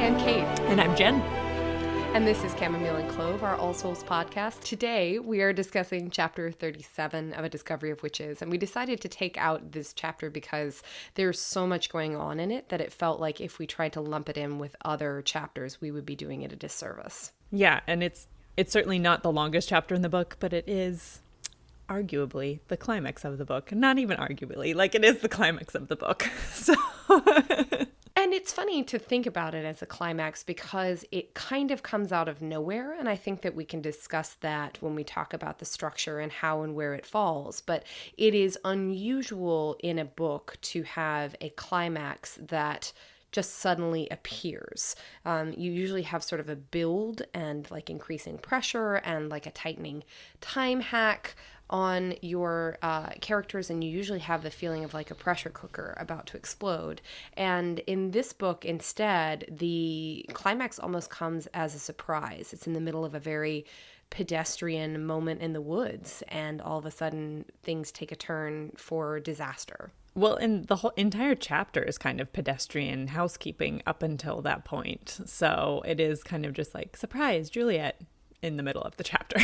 I'm Kate. And I'm Jen. And this is Chamomile and Clove, our All Souls podcast. Today, we are discussing chapter 37 of A Discovery of Witches. And we decided to take out this chapter because there's so much going on in it that it felt like if we tried to lump it in with other chapters, we would be doing it a disservice. Yeah, and it's certainly not the longest chapter in the book, but it is arguably the climax of the book. Not even arguably, like it is the climax of the book. So... And it's funny to think about it as a climax because it kind of comes out of nowhere. And I think that we can discuss that when we talk about the structure and how and where it falls. But it is unusual in a book to have a climax that just suddenly appears. You usually have sort of a build and like increasing pressure and like a tightening time hack on your characters, and you usually have the feeling of like a pressure cooker about to explode. And in this book, instead, the climax almost comes as a surprise. It's in the middle of a very pedestrian moment in the woods, and all of a sudden things take a turn for disaster. Well, and the whole entire chapter is kind of pedestrian housekeeping up until that point. So it is kind of just like, surprise, Juliet, in the middle of the chapter.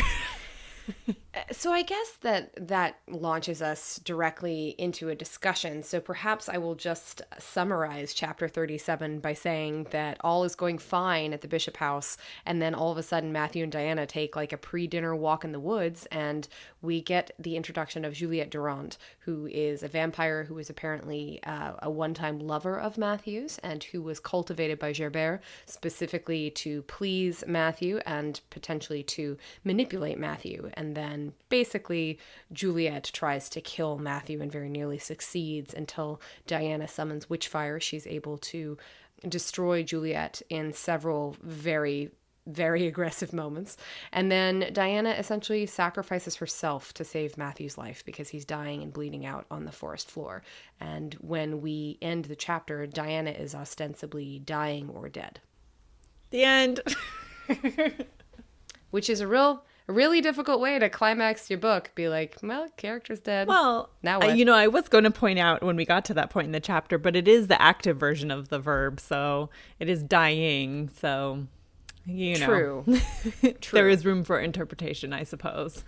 So I guess that launches us directly into a discussion. So perhaps I will just summarize chapter 37 by saying that all is going fine at the Bishop House, and then all of a sudden Matthew and Diana take like a pre-dinner walk in the woods, and we get the introduction of Juliette Durand, who is a vampire who is apparently a one-time lover of Matthew's and who was cultivated by Gerbert specifically to please Matthew and potentially to manipulate Matthew. And then basically Juliet tries to kill Matthew and very nearly succeeds until Diana summons Witchfire. She's able to destroy Juliet in several very, very aggressive moments. And then Diana essentially sacrifices herself to save Matthew's life because he's dying and bleeding out on the forest floor. And when we end the chapter, Diana is ostensibly dying or dead. The end. Which is a really difficult way to climax your book. Be like, well, character's dead. Well, now what? I was going to point out when we got to that point in the chapter, but it is the active version of the verb, so it is dying. So, True. There is room for interpretation, I suppose.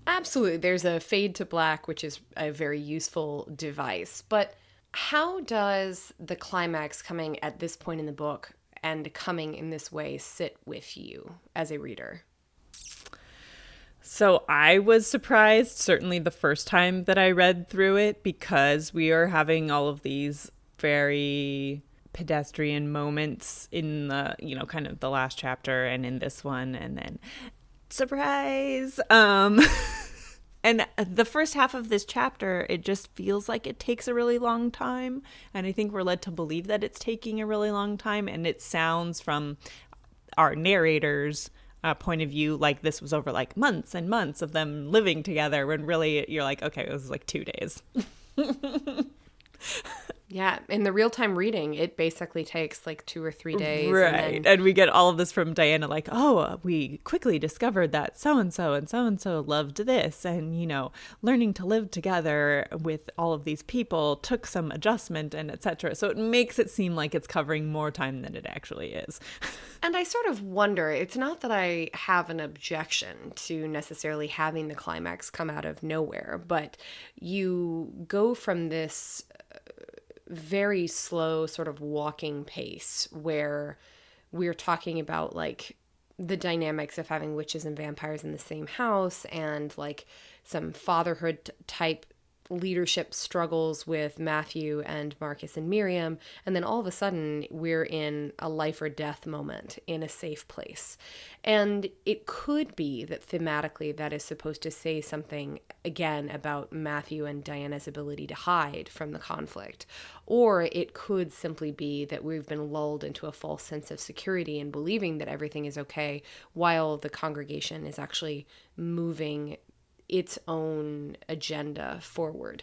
Absolutely. There's a fade to black, which is a very useful device. But how does the climax coming at this point in the book and coming in this way sit with you as a reader? So I was surprised, certainly the first time that I read through it, because we are having all of these very pedestrian moments in the, kind of the last chapter and in this one, and then surprise. And the first half of this chapter, it just feels like it takes a really long time. And I think we're led to believe that it's taking a really long time. And it sounds from our narrators' point of view like this was over like months and months of them living together, when really you're like, okay, it was like 2 days. Yeah, in the real-time reading, it basically takes like 2 or 3 days. Right, and we get all of this from Diana, like, oh, we quickly discovered that so-and-so and so-and-so loved this, and, learning to live together with all of these people took some adjustment and etc. So it makes it seem like it's covering more time than it actually is. And I sort of wonder, it's not that I have an objection to necessarily having the climax come out of nowhere, but you go from this very slow sort of walking pace where we're talking about like the dynamics of having witches and vampires in the same house and like some fatherhood type leadership struggles with Matthew and Marcus and Miriam, and then all of a sudden we're in a life or death moment in a safe place. And it could be that thematically that is supposed to say something again about Matthew and Diana's ability to hide from the conflict, or it could simply be that we've been lulled into a false sense of security and believing that everything is okay while the congregation is actually moving its own agenda forward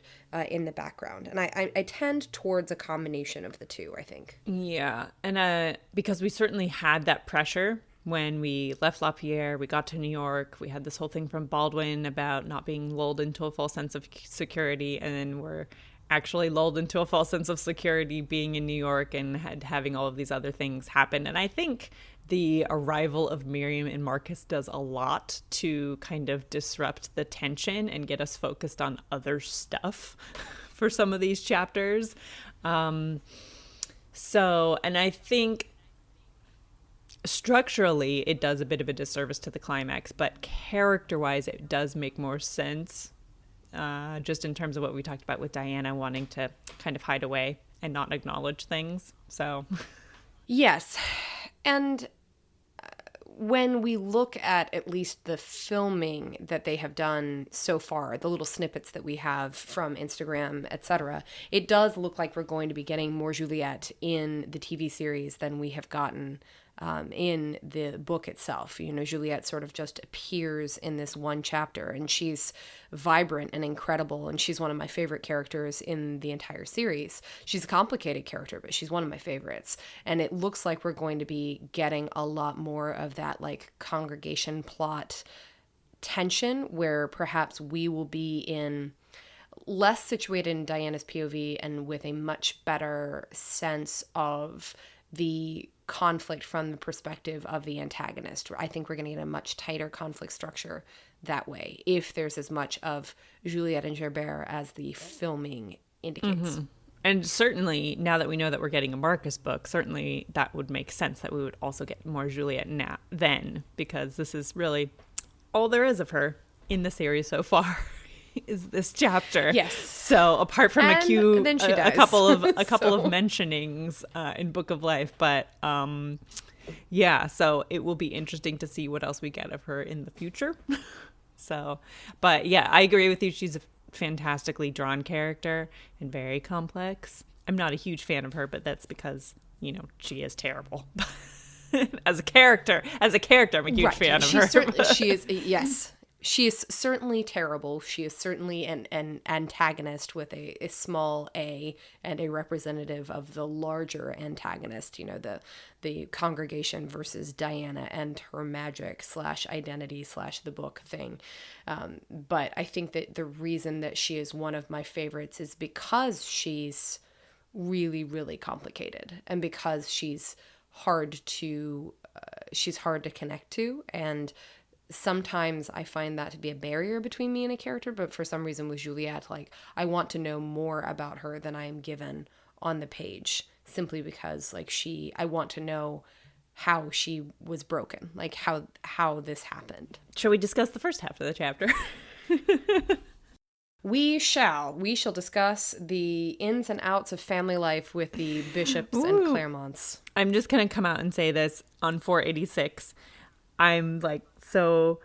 in the background. And I tend towards a combination of the two, I think. Yeah. And because we certainly had that pressure when we left LaPierre, we got to New York, we had this whole thing from Baldwin about not being lulled into a false sense of security. And then we're actually lulled into a false sense of security being in New York and having all of these other things happen. And I think the arrival of Miriam and Marcus does a lot to kind of disrupt the tension and get us focused on other stuff for some of these chapters. And I think structurally it does a bit of a disservice to the climax, but character-wise it does make more sense. Just in terms of what we talked about with Diana wanting to kind of hide away and not acknowledge things. So, yes. And when we look at least the filming that they have done so far, the little snippets that we have from Instagram, etc., it does look like we're going to be getting more Juliet in the TV series than we have gotten in the book itself. You know, Juliet sort of just appears in this one chapter, and she's vibrant and incredible, and she's one of my favorite characters in the entire series. She's a complicated character, but she's one of my favorites, and it looks like we're going to be getting a lot more of that, like, congregation plot tension, where perhaps we will be in less situated in Diana's POV and with a much better sense of the conflict from the perspective of the antagonist. I think we're going to get a much tighter conflict structure that way, if there's as much of Juliet and Gerbert as the filming indicates. Mm-hmm. And certainly, now that we know that we're getting a Marcus book, certainly that would make sense that we would also get more Juliet then, because this is really all there is of her in the series so far. Is this chapter. Yes. So apart from a couple of so. mentionings in Book of Life, but yeah, so it will be interesting to see what else we get of her in the future. So, but yeah, I agree with you. She's a fantastically drawn character and very complex. I'm not a huge fan of her, but that's because, you know, she is terrible. As a character, I'm a huge fan of her. She is, yes. She is certainly terrible. She is certainly an antagonist with a small a and a representative of the larger antagonist, you know, the congregation versus Diana and her magic / identity / the book thing. But I think that the reason that she is one of my favorites is because she's really, really complicated, and because she's hard to connect to, and sometimes I find that to be a barrier between me and a character, but for some reason with Juliet, like, I want to know more about her than I am given on the page, simply because, like, I want to know how she was broken, like how this happened. Shall we discuss the first half of the chapter? We shall discuss the ins and outs of family life with the Bishops and Claremonts. I'm just going to come out and say this on 486. I'm like, so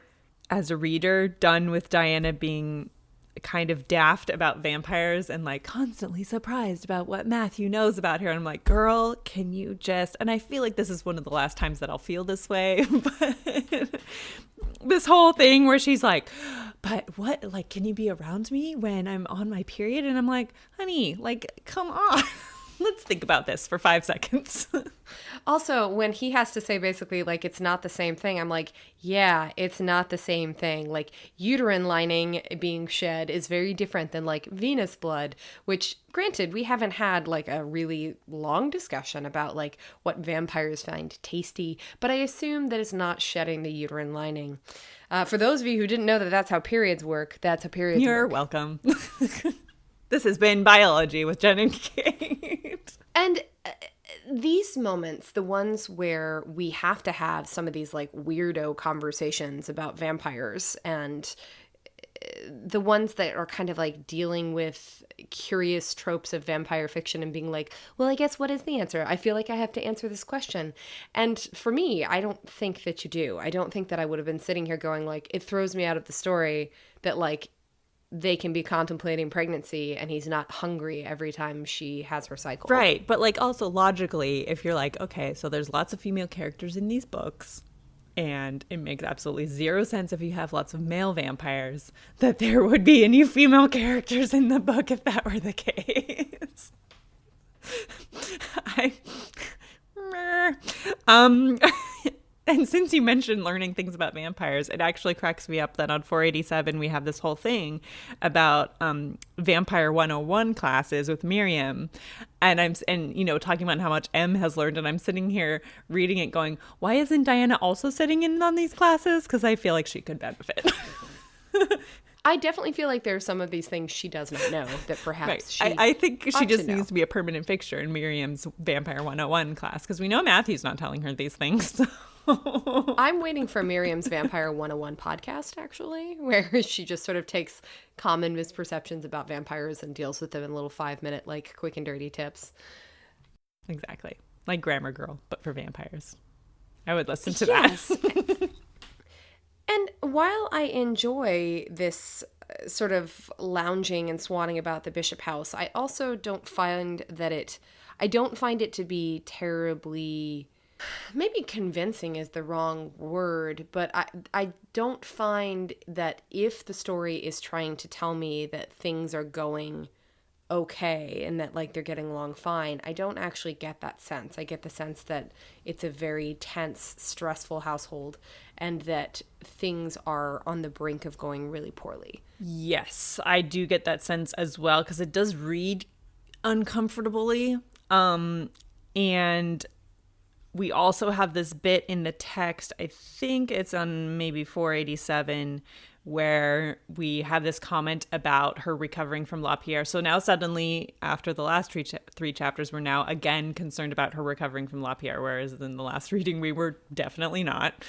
as a reader, done with Diana being kind of daft about vampires and like constantly surprised about what Matthew knows about her. And I'm like, girl, can you just, and I feel like this is one of the last times that I'll feel this way, but this whole thing where she's like, but what, like, can you be around me when I'm on my period? And I'm like, honey, like, come on. Let's think about this for 5 seconds. Also, when he has to say basically, like, it's not the same thing, I'm like, yeah, it's not the same thing. Like, uterine lining being shed is very different than, like, venous blood, which, granted, we haven't had, like, a really long discussion about, like, what vampires find tasty, but I assume that it's not shedding the uterine lining. For those of you who didn't know that that's how periods work, that's how periods work. You're welcome. This has been Biology with Jen and Kate. And these moments, the ones where we have to have some of these, like, weirdo conversations about vampires, and the ones that are kind of like dealing with curious tropes of vampire fiction and being like, well, I guess what is the answer? I feel like I have to answer this question. And for me, I don't think that you do. I don't think that I would have been sitting here going, like, it throws me out of the story that, like, they can be contemplating pregnancy and he's not hungry every time she has her cycle. Right. But, like, also logically, if you're like, okay, so there's lots of female characters in these books, and it makes absolutely zero sense if you have lots of male vampires that there would be any female characters in the book if that were the case. And since you mentioned learning things about vampires, it actually cracks me up that on 487 we have this whole thing about Vampire 101 classes with Miriam, and talking about how much M has learned, and I'm sitting here reading it, going, why isn't Diana also sitting in on these classes? Because I feel like she could benefit. I definitely feel like there are some of these things she does not know that perhaps Right. she I think she ought just to know. needs to be a permanent fixture in Miriam's Vampire 101 class, because we know Matthew's not telling her these things. I'm waiting for Miriam's Vampire 101 podcast, actually, where she just sort of takes common misperceptions about vampires and deals with them in little 5-minute, like, quick and dirty tips. Exactly. Like Grammar Girl, but for vampires. I would listen to Yes. that. And while I enjoy this sort of lounging and swanning about the Bishop House, I also don't find it to be terribly, maybe convincing is the wrong word, but I don't find that if the story is trying to tell me that things are going okay and that like they're getting along fine, I don't actually get that sense. I get the sense that it's a very tense, stressful household and that things are on the brink of going really poorly. Yes, I do get that sense as well, because it does read uncomfortably. And we also have this bit in the text, I think it's on maybe 487, where we have this comment about her recovering from LaPierre. So now suddenly, after the last three chapters, we're now again concerned about her recovering from LaPierre, whereas in the last reading, we were definitely not.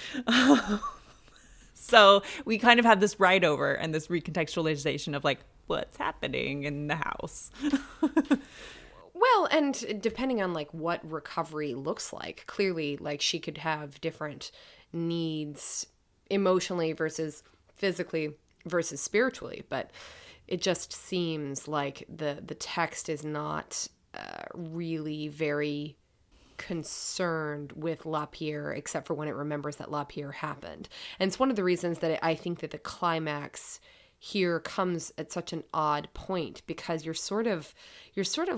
So we kind of have this ride over and this recontextualization of like, what's happening in the house. Well, and depending on like what recovery looks like, clearly like she could have different needs emotionally versus physically versus spiritually, but it just seems like the text is not really very concerned with LaPierre, except for when it remembers that LaPierre happened. And it's one of the reasons that I think that the climax here comes at such an odd point, because you're sort of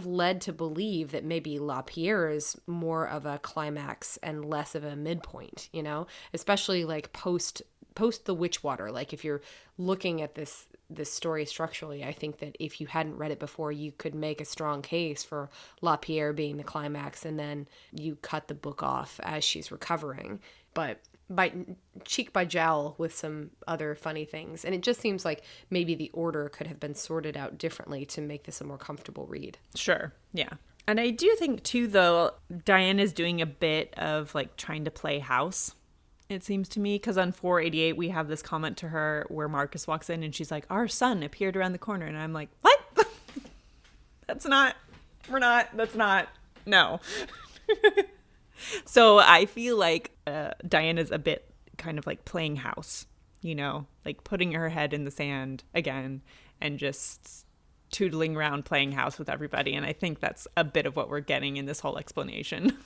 led to believe that maybe LaPierre is more of a climax and less of a midpoint, you know, especially like post the Witchwater. Like if you're looking at this story structurally, I think that if you hadn't read it before, you could make a strong case for LaPierre being the climax, and then you cut the book off as she's recovering, but by cheek by jowl with some other funny things. And it just seems like maybe the order could have been sorted out differently to make this a more comfortable read. Sure. Yeah. And I do think too, though, Diane is doing a bit of like trying to play house, it seems to me, because on 488 we have this comment to her where Marcus walks in and she's like, our son appeared around the corner, and I'm like, what? That's not no. So I feel like Diana's a bit kind of like playing house, you know, like putting her head in the sand again and just tootling around playing house with everybody. And I think that's a bit of what we're getting in this whole explanation.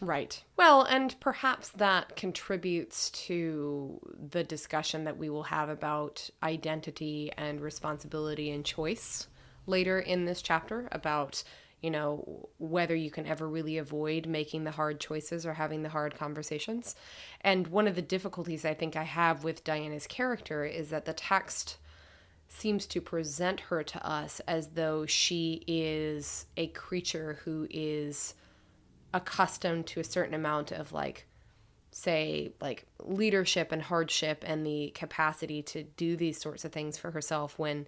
Right. Well, and perhaps that contributes to the discussion that we will have about identity and responsibility and choice later in this chapter, about, you know, whether you can ever really avoid making the hard choices or having the hard conversations. And one of the difficulties I think I have with Diana's character is that the text seems to present her to us as though she is a creature who is accustomed to a certain amount of like, say, like leadership and hardship and the capacity to do these sorts of things for herself, when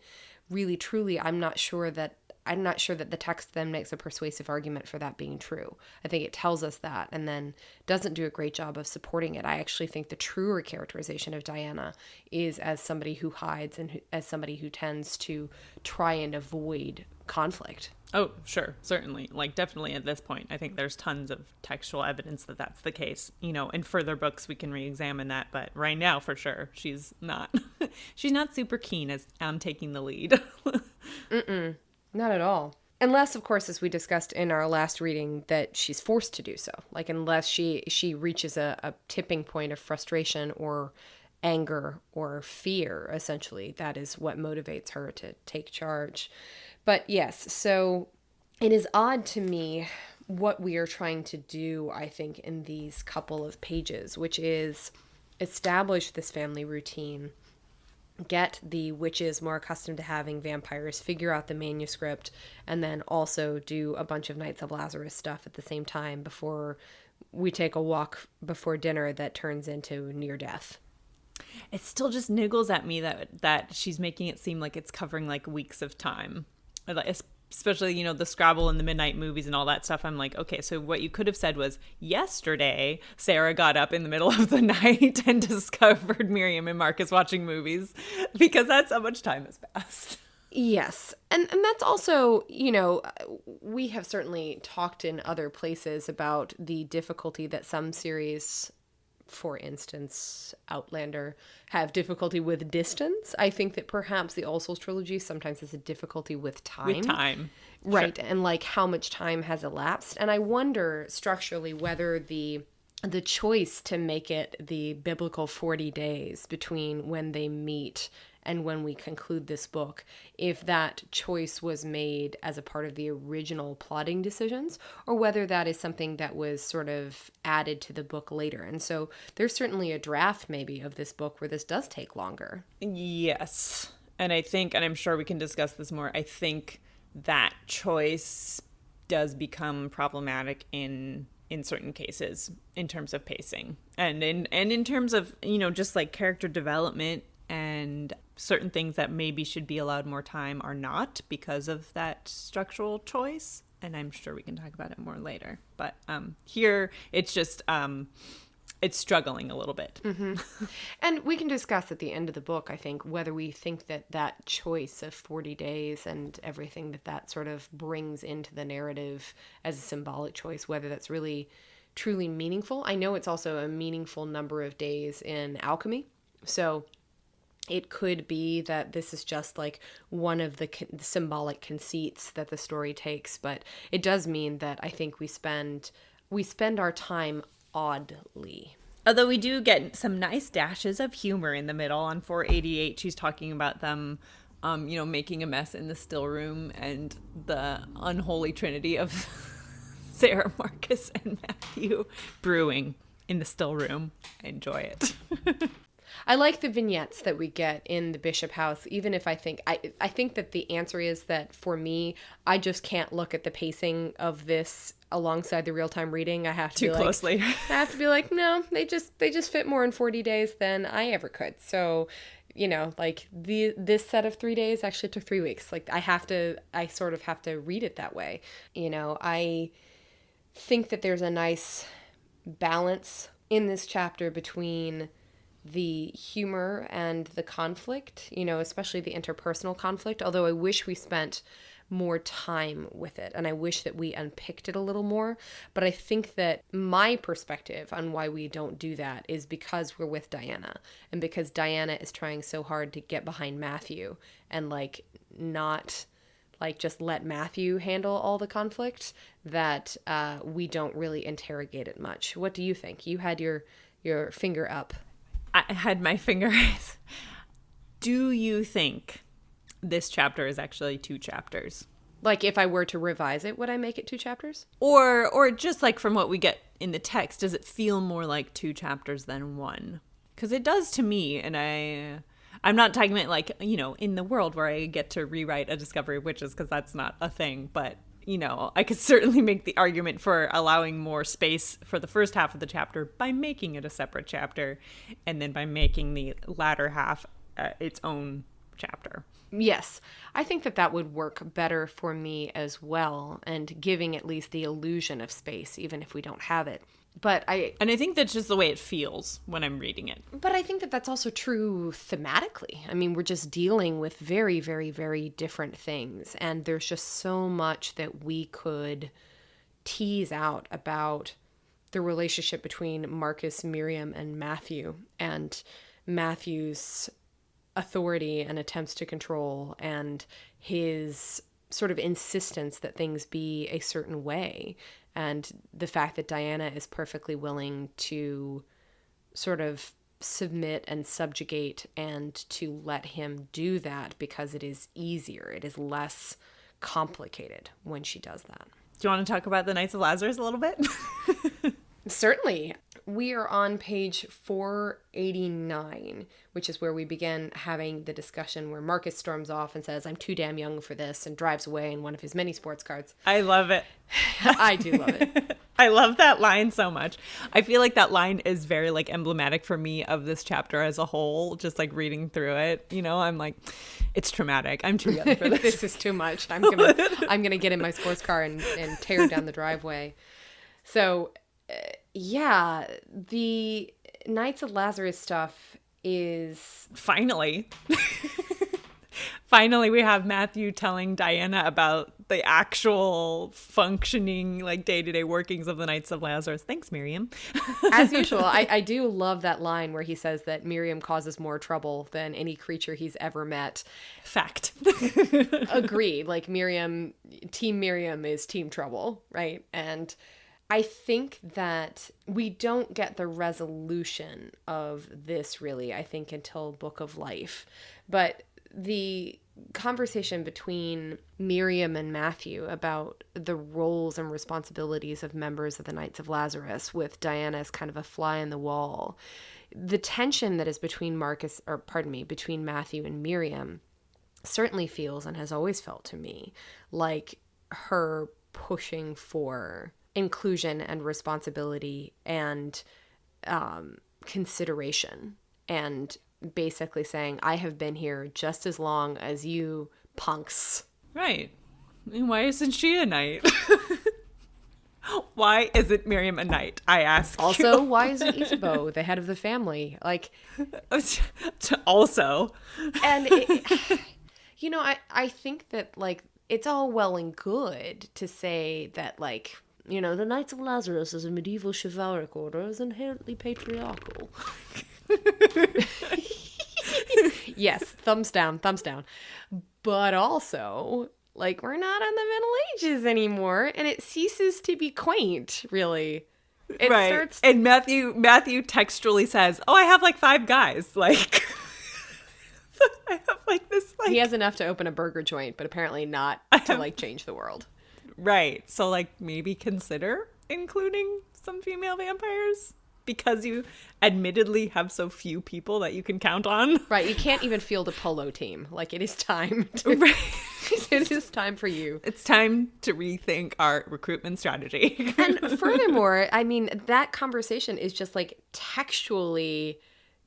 really truly I'm not sure that the text then makes a persuasive argument for that being true. I think it tells us that and then doesn't do a great job of supporting it. I actually think the truer characterization of Diana is as somebody who hides and as somebody who tends to try and avoid conflict. Oh, sure. Certainly. Like, definitely at this point, I think there's tons of textual evidence that that's the case. You know, in further books, we can re-examine that. But right now, for sure, she's not super keen as on taking the lead. Not at all. Unless, of course, as we discussed in our last reading, that she's forced to do so. Like, unless she reaches a tipping point of frustration or anger or fear, essentially. That is what motivates her to take charge. But yes, so it is odd to me what we are trying to do, I think, in these couple of pages, which is establish this family routine, get the witches more accustomed to having vampires, figure out the manuscript, and then also do a bunch of Knights of Lazarus stuff at the same time before we take a walk before dinner that turns into near death. It still just niggles at me that she's making it seem like it's covering like weeks of time. Especially, the Scrabble and the midnight movies and all that stuff. I'm like, okay, so what you could have said was, yesterday, Sarah got up in the middle of the night and discovered Miriam and Marcus watching movies, because that's how much time has passed. Yes. And that's also, we have certainly talked in other places about the difficulty that some series, for instance, Outlander, have difficulty with distance. I think that perhaps the All Souls trilogy sometimes has a difficulty with time. With time. Right. Sure. And like how much time has elapsed. And I wonder structurally whether the choice to make it the biblical 40 days between when they meet and when we conclude this book, if that choice was made as a part of the original plotting decisions, or whether that is something that was sort of added to the book later. And so there's certainly a draft maybe of this book where this does take longer. Yes. And I think, and I'm sure we can discuss this more, I think that choice does become problematic in certain cases in terms of pacing and in terms of, just like character development, and certain things that maybe should be allowed more time are not because of that structural choice. And I'm sure we can talk about it more later. But here it's just, it's struggling a little bit. Mm-hmm. And we can discuss at the end of the book, I think, whether we think that choice of 40 days and everything that sort of brings into the narrative as a symbolic choice, whether that's really truly meaningful. I know it's also a meaningful number of days in alchemy. So it could be that this is just like one of the symbolic conceits that the story takes, but it does mean that I think we spend our time oddly. Although we do get some nice dashes of humor in the middle. On 488, she's talking about them, making a mess in the still room and the unholy trinity of Sarah, Marcus, and Matthew brewing in the still room. Enjoy it. I like the vignettes that we get in the Bishop house, even if I think that the answer is that for me, I just can't look at the pacing of this alongside the real-time reading. I have to too be closely. I have to be like, no, they just fit more in 40 days than I ever could. So, like this set of 3 days actually took 3 weeks. Like I sort of have to read it that way. I think that there's a nice balance in this chapter between the humor and the conflict, especially the interpersonal conflict, although I wish we spent more time with it and I wish that we unpicked it a little more. But I think that my perspective on why we don't do that is because we're with Diana and because Diana is trying so hard to get behind Matthew and not just let Matthew handle all the conflict, that we don't really interrogate it much. What do you think? You had your finger up. I had my fingers. Do you think this chapter is actually 2 chapters? Like if I were to revise it, would I make it 2 chapters? Or just like from what we get in the text, does it feel more like 2 chapters than 1? Because it does to me, and I'm not talking about like, in the world where I get to rewrite A Discovery of Witches, because that's not a thing, but I could certainly make the argument for allowing more space for the first half of the chapter by making it a separate chapter, and then by making the latter half its own chapter. Yes, I think that would work better for me as well, and giving at least the illusion of space, even if we don't have it. But I think that's just the way it feels when I'm reading it. But I think that that's also true thematically. I mean, we're just dealing with very, very, very different things. And there's just so much that we could tease out about the relationship between Marcus, Miriam, and Matthew. And Matthew's authority and attempts to control and his sort of insistence that things be a certain way. And the fact that Diana is perfectly willing to sort of submit and subjugate and to let him do that because it is easier. It is less complicated when she does that. Do you want to talk about the Knights of Lazarus a little bit? Certainly. We are on page 489, which is where we begin having the discussion where Marcus storms off and says, I'm too damn young for this, and drives away in one of his many sports cars. I love it. I do love it. I love that line so much. I feel like that line is very like emblematic for me of this chapter as a whole, just like reading through it. You know, I'm like, it's traumatic. I'm too young for this. This is too much. I'm gonna get in my sports car and tear down the driveway. So yeah, the Knights of Lazarus stuff is finally finally we have Matthew telling Diana about the actual functioning like day-to-day workings of the Knights of Lazarus. Thanks, Miriam. As usual. I do love that line where he says that Miriam causes more trouble than any creature he's ever met. Fact. Agreed. Like Team Miriam is Team Trouble, right? And I think that we don't get the resolution of this really, I think, until Book of Life. But the conversation between Miriam and Matthew about the roles and responsibilities of members of the Knights of Lazarus, with Diana as kind of a fly in the wall, the tension that is between between Matthew and Miriam certainly feels and has always felt to me like her pushing for inclusion and responsibility and consideration, and basically saying, I have been here just as long as you punks. Right. Why isn't she a knight? Why isn't Miriam a knight? I ask. Also, why isn't Isabeau the head of the family? Like, also. And you know, I think that like it's all well and good to say that like, you know, the Knights of Lazarus as a medieval chivalric order is inherently patriarchal. Yes, thumbs down. But also, like, we're not in the Middle Ages anymore, and it ceases to be quaint, really. It right. starts... And Matthew textually says, oh, I have like 5 guys. Like, I have like this. Like... He has enough to open a burger joint, but apparently not to like change the world. Right. So like maybe consider including some female vampires, because you admittedly have so few people that you can count on. Right. You can't even field a polo team. Like, it is time to... Right. It is time for you. It's time to rethink our recruitment strategy. And furthermore, I mean, that conversation is just like textually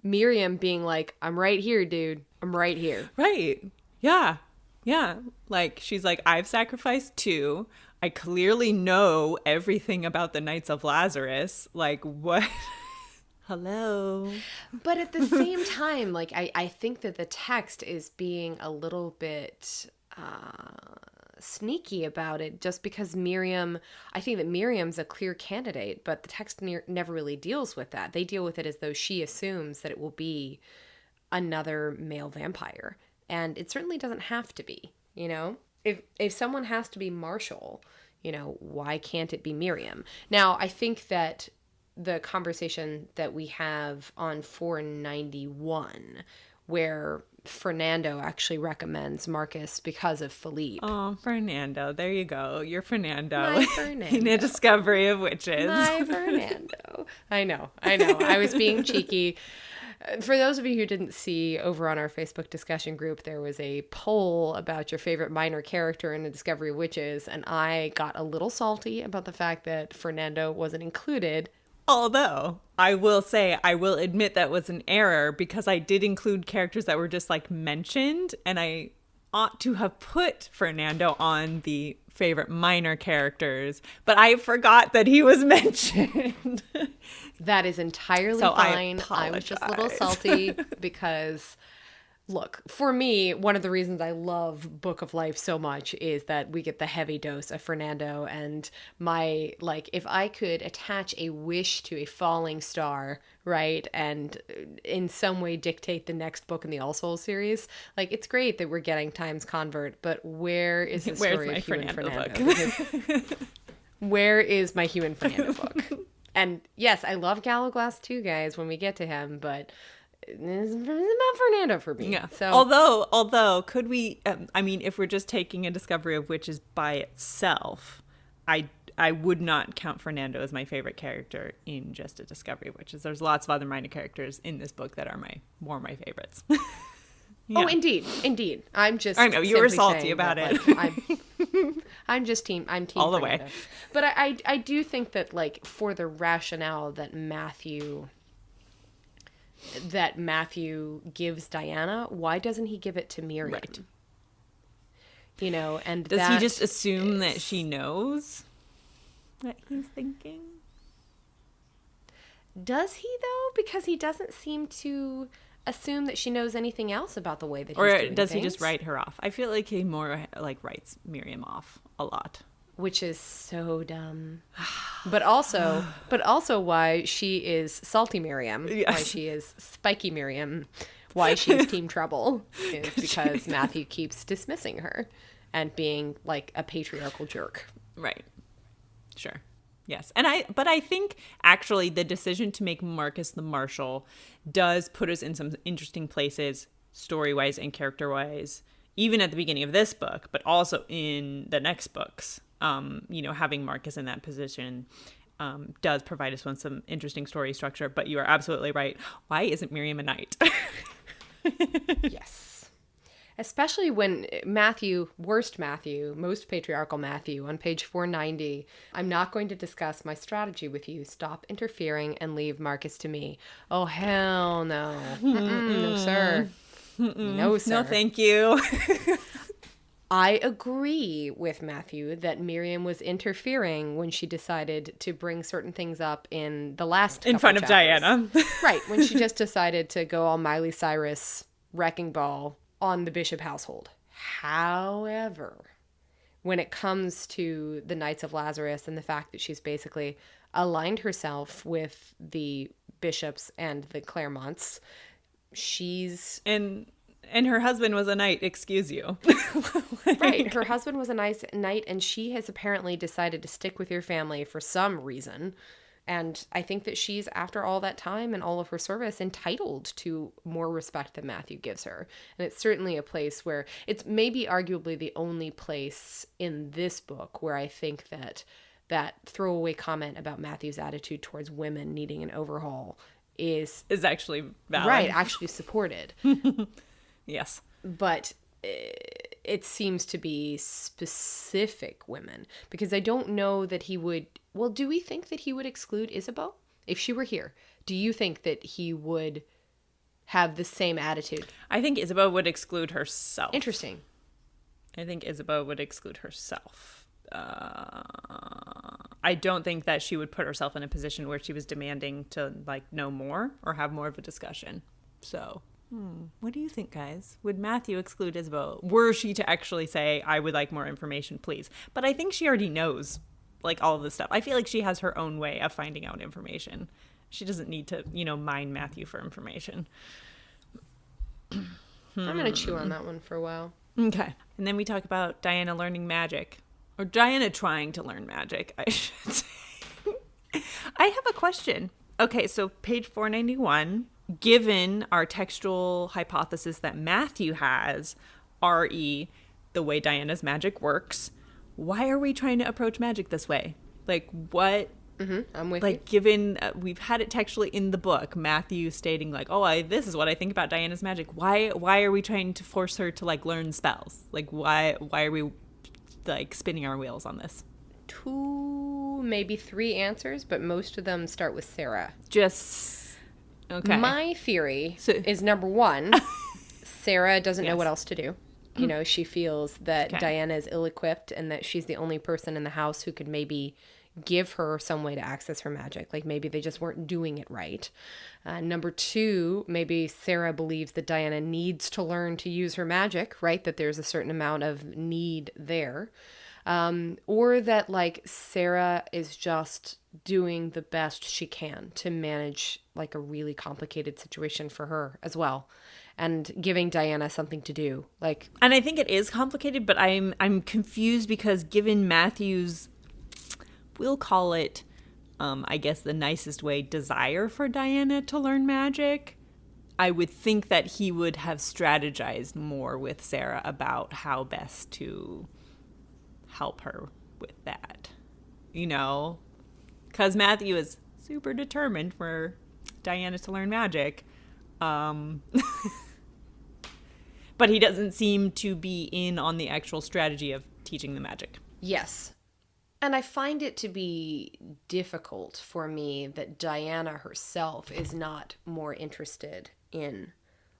Miriam being like, I'm right here, dude. I'm right here. Right. Yeah. Yeah. Like, she's like, I've sacrificed 2. I clearly know everything about the Knights of Lazarus. Like, what? Hello. But at the same time, like, I think that the text is being a little bit sneaky about it, just because I think that Miriam's a clear candidate, but the text never really deals with that. They deal with it as though she assumes that it will be another male vampire. And it certainly doesn't have to be, you know? If someone has to be Marshall, you know, why can't it be Miriam? Now, I think that the conversation that we have on 491, where Fernando actually recommends Marcus because of Philippe. Oh, Fernando. There you go. You're Fernando. My Fernando. In A Discovery of Witches. My Fernando. I know. I was being cheeky. For those of you who didn't see, over on our Facebook discussion group, there was a poll about your favorite minor character in A Discovery of Witches, and I got a little salty about the fact that Fernando wasn't included. Although, I will admit that was an error, because I did include characters that were just like mentioned, and I ought to have put Fernando on the favorite minor characters, but I forgot that he was mentioned. That is entirely fine. I was just a little salty because, look, for me, one of the reasons I love Book of Life so much is that we get the heavy dose of Fernando, and if I could attach a wish to a falling star, right, and in some way dictate the next book in the All Souls series, like, it's great that we're getting Times Convert, but where is the story of Hugh and Fernando? Where is my Hugh and Fernando book? And yes, I love Gallowglass too, guys, when we get to him, but it's about Fernando for me. Yeah. So, although, could we, if we're just taking A Discovery of Witches by itself, I would not count Fernando as my favorite character in Just a Discovery of Witches. There's lots of other minor characters in this book that are my favorites. Yeah. Oh, indeed. I'm just. I know you were salty about it. I'm team all the Fernando. way. But I do think that, like, for the rationale that Matthew gives Diana, why doesn't he give it to Miriam? Right. You know, and does he just assume that she knows what he's thinking? Does he, though? Because he doesn't seem to assume that she knows anything else about the way that he's doing things. Or does he just write her off? I feel like he more like writes Miriam off a lot. Which is so dumb. But also why she is salty Miriam, yes. why she is spiky Miriam, why she's Team Trouble is because Matthew keeps dismissing her and being like a patriarchal jerk. Right. Sure. Yes. But I think actually the decision to make Marcus the Marshal does put us in some interesting places story-wise and character-wise, even at the beginning of this book, but also in the next books. Having Marcus in that position does provide us with some interesting story structure, but you are absolutely right. Why isn't Miriam a knight? Yes. Especially when most patriarchal Matthew, on page 490, I'm not going to discuss my strategy with you. Stop interfering and leave Marcus to me. Oh, hell no. No, sir. No, sir. No, thank you. I agree with Matthew that Miriam was interfering when she decided to bring certain things up in the last in front of chapters. Diana. Right, when she just decided to go all Miley Cyrus wrecking ball on the Bishop household. However, when it comes to the Knights of Lazarus and the fact that she's basically aligned herself with the bishops and the Claremonts, she's... And her husband was a knight, excuse you. Right, her husband was a nice knight, and she has apparently decided to stick with your family for some reason. And I think that she's, after all that time and all of her service, entitled to more respect than Matthew gives her. And it's certainly a place where it's maybe arguably the only place in this book where I think that throwaway comment about Matthew's attitude towards women needing an overhaul is actually valid. Right, actually supported. Yes. But it seems to be specific women, because I don't know that he would... Well, do we think that he would exclude Isabeau? If she were here, do you think that he would have the same attitude? I think Isabeau would exclude herself. Interesting. I think Isabeau would exclude herself. I don't think that she would put herself in a position where she was demanding to know more or have more of a discussion. So... what do you think, guys? Would Matthew exclude Isabeau? Were she to actually say, I would like more information, please? But I think she already knows, all of this stuff. I feel like she has her own way of finding out information. She doesn't need to, mine Matthew for information. I'm going to chew on that one for a while. Okay. And then we talk about Diana learning magic. Or Diana trying to learn magic, I should say. I have a question. Okay, so page 491... Given our textual hypothesis that Matthew has, re, the way Diana's magic works, why are we trying to approach magic this way? What? Mm-hmm, I'm with you. Given we've had it textually in the book, Matthew stating this is what I think about Diana's magic. Why are we trying to force her to learn spells? Why are we spinning our wheels on this? 2, maybe 3 answers, but most of them start with Sarah. Okay. My theory is, number 1, Sarah doesn't know what else to do. She feels that Diana is ill-equipped and that she's the only person in the house who could maybe give her some way to access her magic. Maybe they just weren't doing it right. Number 2, maybe Sarah believes that Diana needs to learn to use her magic, right? That there's a certain amount of need there. Or that Sarah is just doing the best she can to manage a really complicated situation for her as well, and giving Diana something to do. And I think it is complicated, but I'm confused because given Matthew's, we'll call it, I guess the nicest way, desire for Diana to learn magic, I would think that he would have strategized more with Sarah about how best to help her with that. because Matthew is super determined for Diana to learn magic. Um, but he doesn't seem to be in on the actual strategy of teaching the magic. Yes. And I find it to be difficult for me that Diana herself is not more interested in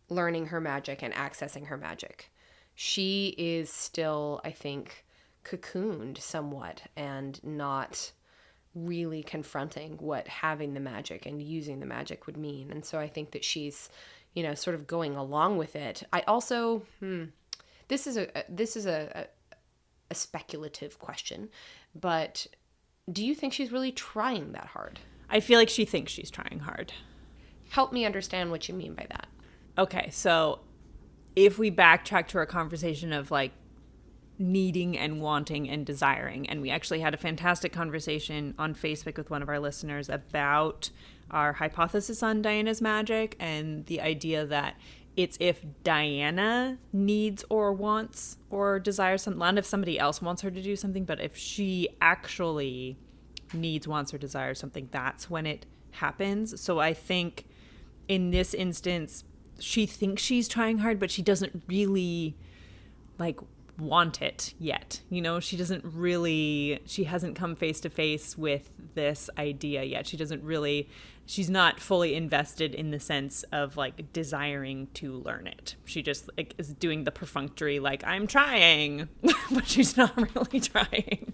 learning her magic and accessing her magic. She is still, I think, cocooned somewhat and not really confronting what having the magic and using the magic would mean. And so I think that she's, sort of going along with it. I also, this is a speculative question, but do you think she's really trying that hard? I feel like she thinks she's trying hard. Help me understand what you mean by that. Okay, so if we backtrack to our conversation of like needing and wanting and desiring, and we actually had a fantastic conversation on Facebook with one of our listeners about our hypothesis on Diana's magic and the idea that it's if Diana needs or wants or desires something, not if somebody else wants her to do something, but if she actually needs, wants, or desires something, that's when it happens. So I think in this instance, she thinks she's trying hard, but she doesn't really like want it yet. She hasn't come face to face with this idea yet. She's not fully invested in the sense of like desiring to learn it. She just like is doing the perfunctory, like, I'm trying, but she's not really trying.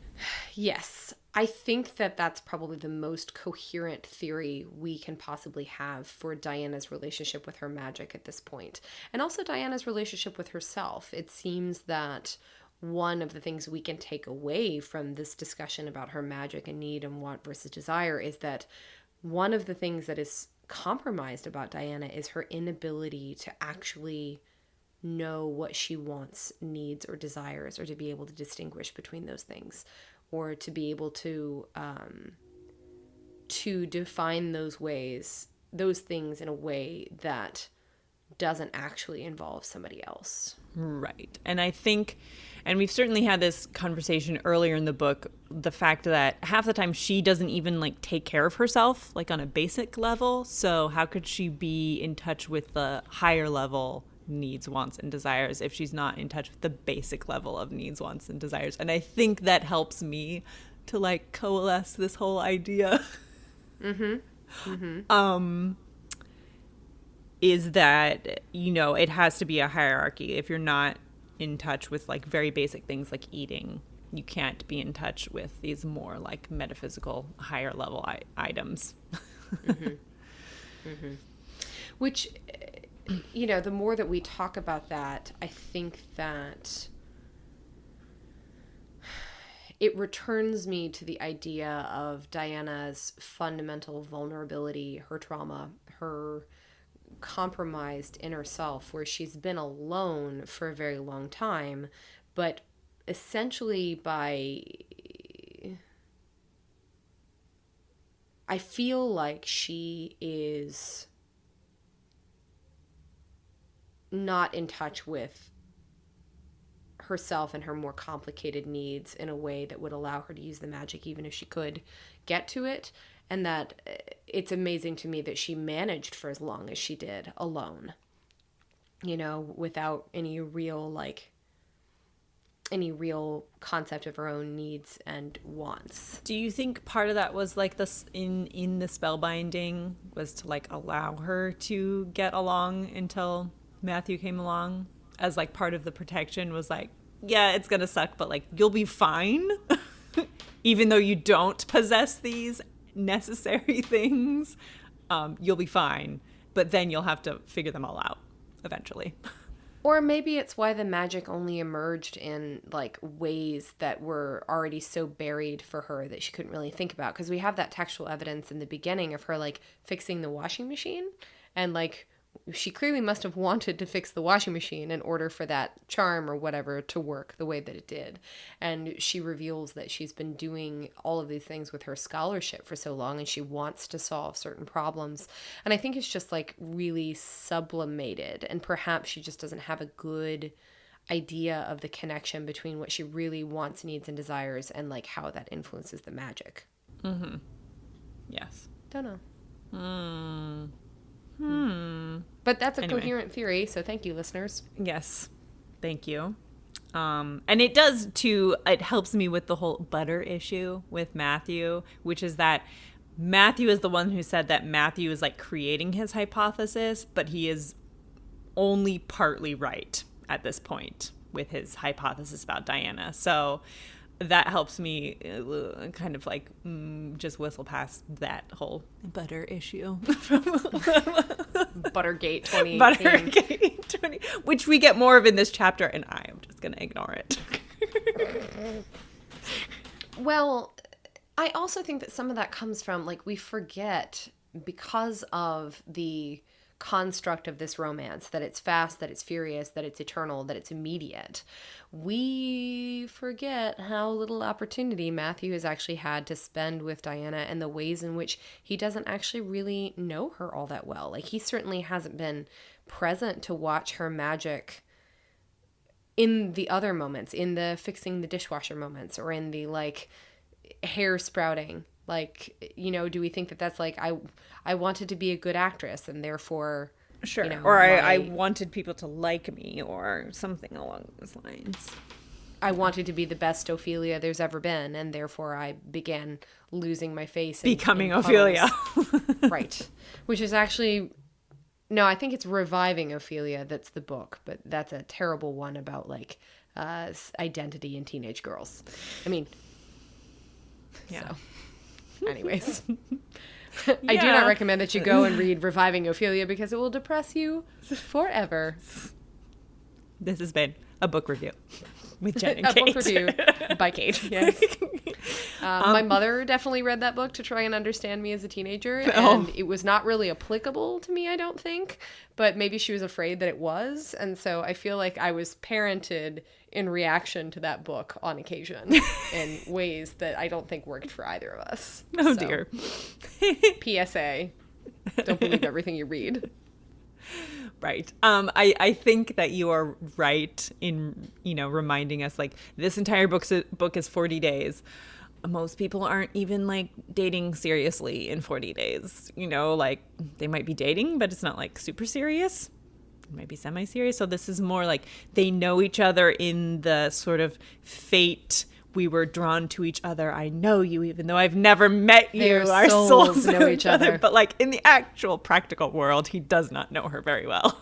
Yes. I think that that's probably the most coherent theory we can possibly have for Diana's relationship with her magic at this point. And also Diana's relationship with herself. It seems that one of the things we can take away from this discussion about her magic and need and want versus desire is that one of the things that is compromised about Diana is her inability to actually know what she wants, needs, or desires, or to be able to distinguish between those things, or to be able to define those things in a way that doesn't actually involve somebody else. Right. And I think, and we've certainly had this conversation earlier in the book, the fact that half the time she doesn't even like take care of herself, like on a basic level. So how could she be in touch with the higher level needs, wants, and desires if she's not in touch with the basic level of needs, wants, and desires? And I think that helps me to like coalesce this whole idea. Mm-hmm. Mm-hmm. Is that, it has to be a hierarchy. If you're not in touch with like very basic things like eating, you can't be in touch with these more like metaphysical, higher level items. Mm-hmm. Mm-hmm. Which, the more that we talk about that, I think that it returns me to the idea of Diana's fundamental vulnerability, her trauma, her compromised inner self, where she's been alone for a very long time, but essentially I feel like she is not in touch with herself and her more complicated needs in a way that would allow her to use the magic even if she could get to it. And that it's amazing to me that she managed for as long as she did alone, without any real concept of her own needs and wants. Do you think part of that was like this in the spellbinding was to like allow her to get along until Matthew came along, as like part of the protection was like, yeah, it's gonna suck, but like you'll be fine even though you don't possess these necessary things, you'll be fine, but then you'll have to figure them all out eventually. Or maybe it's why the magic only emerged in like ways that were already so buried for her that she couldn't really think about, because we have that textual evidence in the beginning of her like fixing the washing machine, and like she clearly must have wanted to fix the washing machine in order for that charm or whatever to work the way that it did. And she reveals that she's been doing all of these things with her scholarship for so long, and she wants to solve certain problems. And I think it's just like really sublimated, and perhaps she just doesn't have a good idea of the connection between what she really wants, needs, and desires, and like how that influences the magic. Yes. Don't know. But that's a coherent theory, so thank you, listeners. Yes. Thank you. And it does too, it helps me with the whole butter issue with Matthew, which is that Matthew is the one who said that Matthew is like creating his hypothesis, but he is only partly right at this point with his hypothesis about Diana. So that helps me kind of like just whistle past that whole butter issue. Buttergate 2018. Buttergate 20, which we get more of in this chapter, and I am just going to ignore it. Well, I also think that some of that comes from, like, we forget because of the construct of this romance, that it's fast, that it's furious, that it's eternal, that it's immediate. We forget how little opportunity Matthew has actually had to spend with Diana and the ways in which he doesn't actually really know her all that well. Like, he certainly hasn't been present to watch her magic in the other moments, in the fixing the dishwasher moments, or in the, like, hair sprouting. Like, you know, do we think that that's like, I wanted to be a good actress and therefore, sure, you know, or I wanted people to like me or something along those lines. I wanted to be the best Ophelia there's ever been, and therefore I began losing my face becoming Ophelia. Right, which is actually, no, I think it's Reviving Ophelia that's the book, but that's a terrible one about like identity in teenage girls. I mean, yeah. So. Anyways, I do not recommend that you go and read Reviving Ophelia because it will depress you forever. This has been a book review with Jen and Kate. A book review by Kate, yes. My mother definitely read that book to try and understand me as a teenager, and it was not really applicable to me, I don't think, but maybe she was afraid that it was, and so I feel like I was parented in reaction to that book on occasion in ways that I don't think worked for either of us. Oh, so, dear. PSA, don't believe everything you read. Right. I think that you are right in, you know, reminding us, like, this entire book is 40 days. Most people aren't even, like, dating seriously in 40 days. You know, like, they might be dating, but it's not, like, super serious. It might be semi-serious. So this is more like they know each other in the sort of fate, we were drawn to each other. I know you, even though I've never met you. Our souls know each other. But like in the actual practical world, he does not know her very well.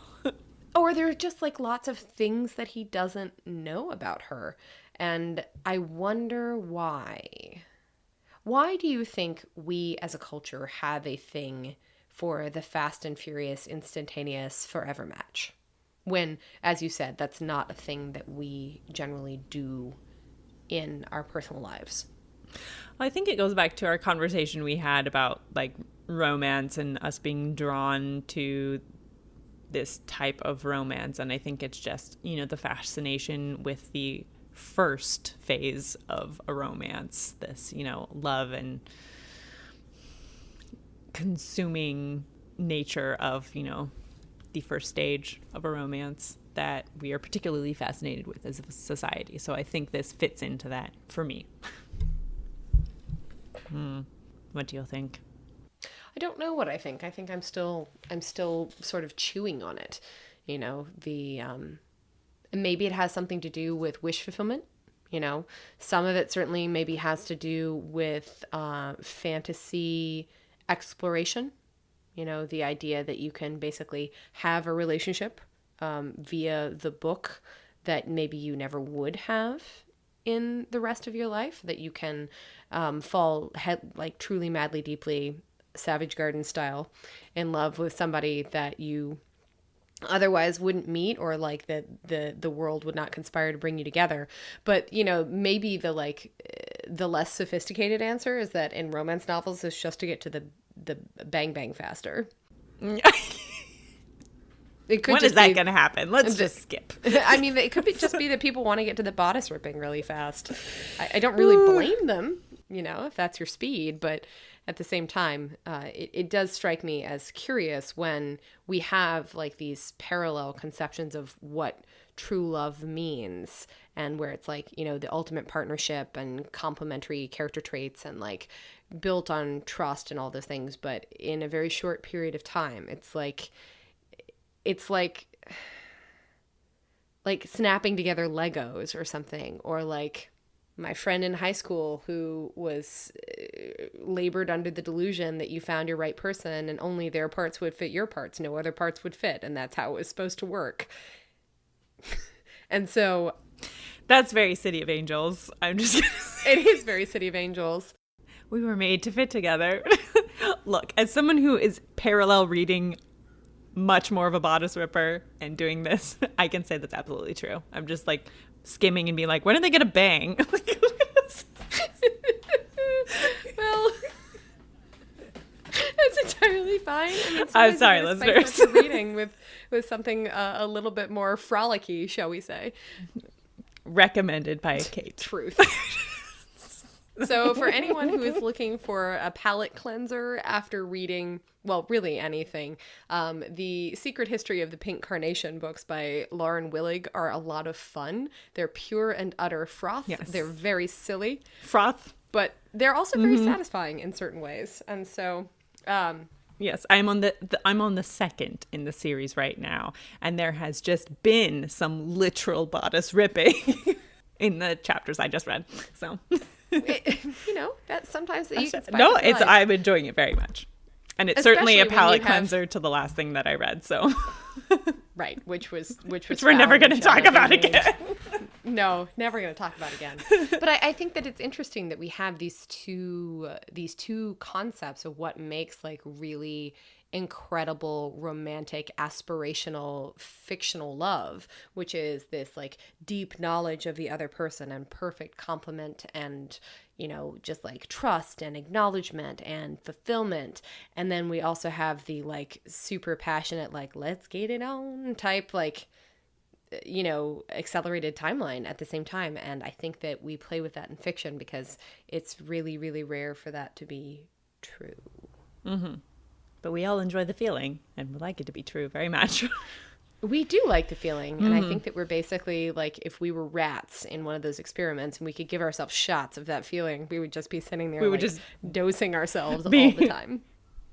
Or there are just like lots of things that he doesn't know about her. And I wonder why. Why do you think we as a culture have a thing for the fast and furious, instantaneous, forever match? When, as you said, that's not a thing that we generally do in our personal lives. Well, I think it goes back to our conversation we had about like romance and us being drawn to this type of romance. And I think it's just, you know, the fascination with the first phase of a romance, this, you know, love and consuming nature of, you know, the first stage of a romance that we are particularly fascinated with as a society. So I think this fits into that for me. What do you think? I don't know what I think. I think I'm still sort of chewing on it. You know, the maybe it has something to do with wish fulfillment. You know, some of it certainly maybe has to do with fantasy exploration. You know, the idea that you can basically have a relationship via the book that maybe you never would have in the rest of your life, that you can fall like truly madly deeply Savage Garden style in love with somebody that you otherwise wouldn't meet, or like that the world would not conspire to bring you together. But, you know, maybe the less sophisticated answer is that in romance novels it's just to get to the bang bang faster. When is that going to happen? Let's just skip. I mean, it could just be that people want to get to the bodice ripping really fast. I don't really blame them. if that's your speed. But at the same time, it does strike me as curious when we have like these parallel conceptions of what true love means, and where it's like, the ultimate partnership and complementary character traits and like built on trust and all those things. But in a very short period of time, it's like snapping together Legos or something, or like my friend in high school who was labored under the delusion that you found your right person and only their parts would fit your parts. No other parts would fit. And that's how it was supposed to work. And so that's very City of Angels. I'm just gonna say. It is very City of Angels. We were made to fit together. Look, as someone who is parallel reading much more of a bodice ripper and doing this, I can say that's absolutely true. I'm just like skimming and being like, when are they gonna bang? Well, that's entirely fine. I mean, I'm sorry, listeners. listeners. Spice up your reading with something a little bit more frolicky, shall we say? Recommended by Kate. Truth. So for anyone who is looking for a palate cleanser after reading, well, really anything, the Secret History of the Pink Carnation books by Lauren Willig are a lot of fun. They're pure and utter froth. Yes. They're very silly. Froth. But they're also very satisfying in certain ways. And so... Yes, I'm on the second in the series right now, and there has just been some literal bodice ripping in the chapters I just read. So... that sometimes that you can spice no, up your life. I'm enjoying it very much, and it's Especially certainly a when palate you have- cleanser to the last thing that I read. So, Right, which we're never going to talk about again. No, never going to talk about again. But I think that it's interesting that we have these two concepts of what makes like really incredible romantic aspirational fictional love, which is this like deep knowledge of the other person and perfect complement and just like trust and acknowledgement and fulfillment. And then we also have the like super passionate like let's get it on type like accelerated timeline at the same time. And I think that we play with that in fiction because it's really, really rare for that to be true. Mm-hmm. But we all enjoy the feeling and would like it to be true very much. We do like the feeling. And I think that we're basically like, if we were rats in one of those experiments and we could give ourselves shots of that feeling, we would just be sitting there just dosing ourselves all the time.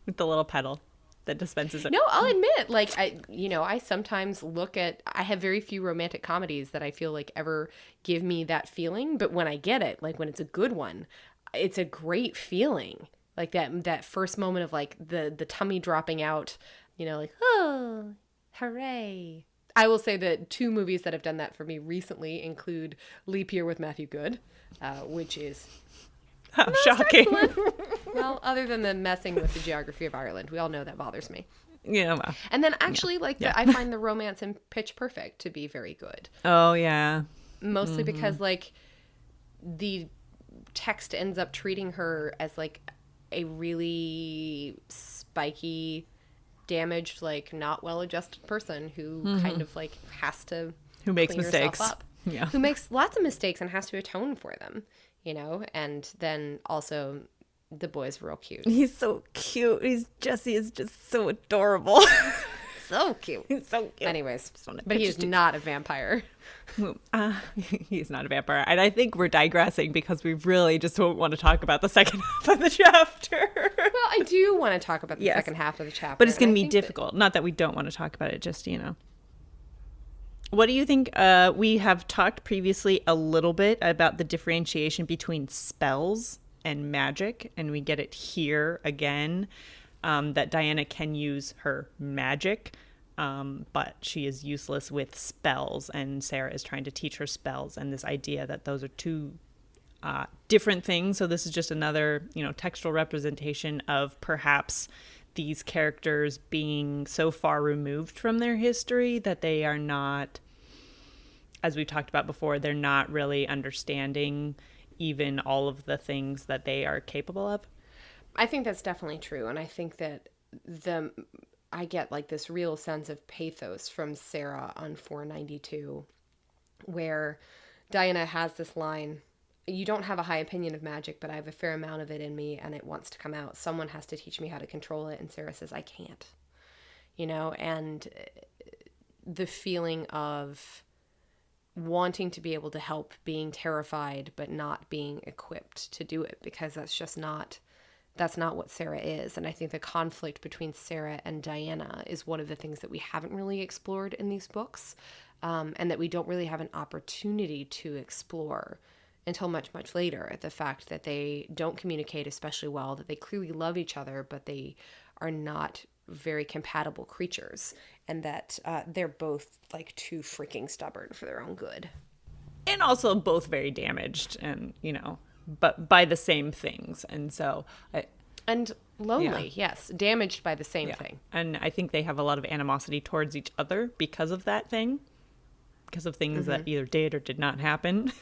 With the little pedal that dispenses it. No, I'll admit, like, I sometimes I have very few romantic comedies that I feel like ever give me that feeling. But when I get it, like when it's a good one, it's a great feeling. Like that first moment of like the tummy dropping out, like, oh, hooray. I will say that 2 movies that have done that for me recently include Leap Year with Matthew Good, which is shocking. Well, other than the messing with the geography of Ireland, we all know that bothers me. Yeah. Well, and then actually, I find the romance in Pitch Perfect to be very good. Oh yeah. Mostly because like the text ends up treating her as like a really spiky, damaged, like not well-adjusted person who kind of like has to who makes clean mistakes. herself up. Yeah. Who makes lots of mistakes and has to atone for them, and then also the boy's real cute. He's so cute. Jesse is just so adorable. So cute. He's so cute. Anyways, but he is not a vampire. He's not a vampire. And I think we're digressing because we really just don't want to talk about the second half of the chapter. Well, I do want to talk about the second half of the chapter. But it's going to be difficult. Not that we don't want to talk about it, just, What do you think? We have talked previously a little bit about the differentiation between spells and magic, and we get it here again, that Diana can use her magic, but she is useless with spells, and Sarah is trying to teach her spells, and this idea that those are 2 different things. So this is just another, textual representation of perhaps these characters being so far removed from their history that they are not, as we've talked about before, they're not really understanding even all of the things that they are capable of. I think that's definitely true. And I think that I get like this real sense of pathos from Sarah on 492, where Diana has this line, you don't have a high opinion of magic, but I have a fair amount of it in me and it wants to come out. Someone has to teach me how to control it. And Sarah says, I can't, and the feeling of wanting to be able to help, being terrified, but not being equipped to do it, because that's not what Sarah is. And I think the conflict between Sarah and Diana is one of the things that we haven't really explored in these books, and that we don't really have an opportunity to explore until much, much later. The fact that they don't communicate especially well, that they clearly love each other, but they are not very compatible creatures, and that they're both like too freaking stubborn for their own good. And also both very damaged and, but by the same things. And so and lonely, yes, damaged by the same thing. And I think they have a lot of animosity towards each other because of that thing, because of things that either did or did not happen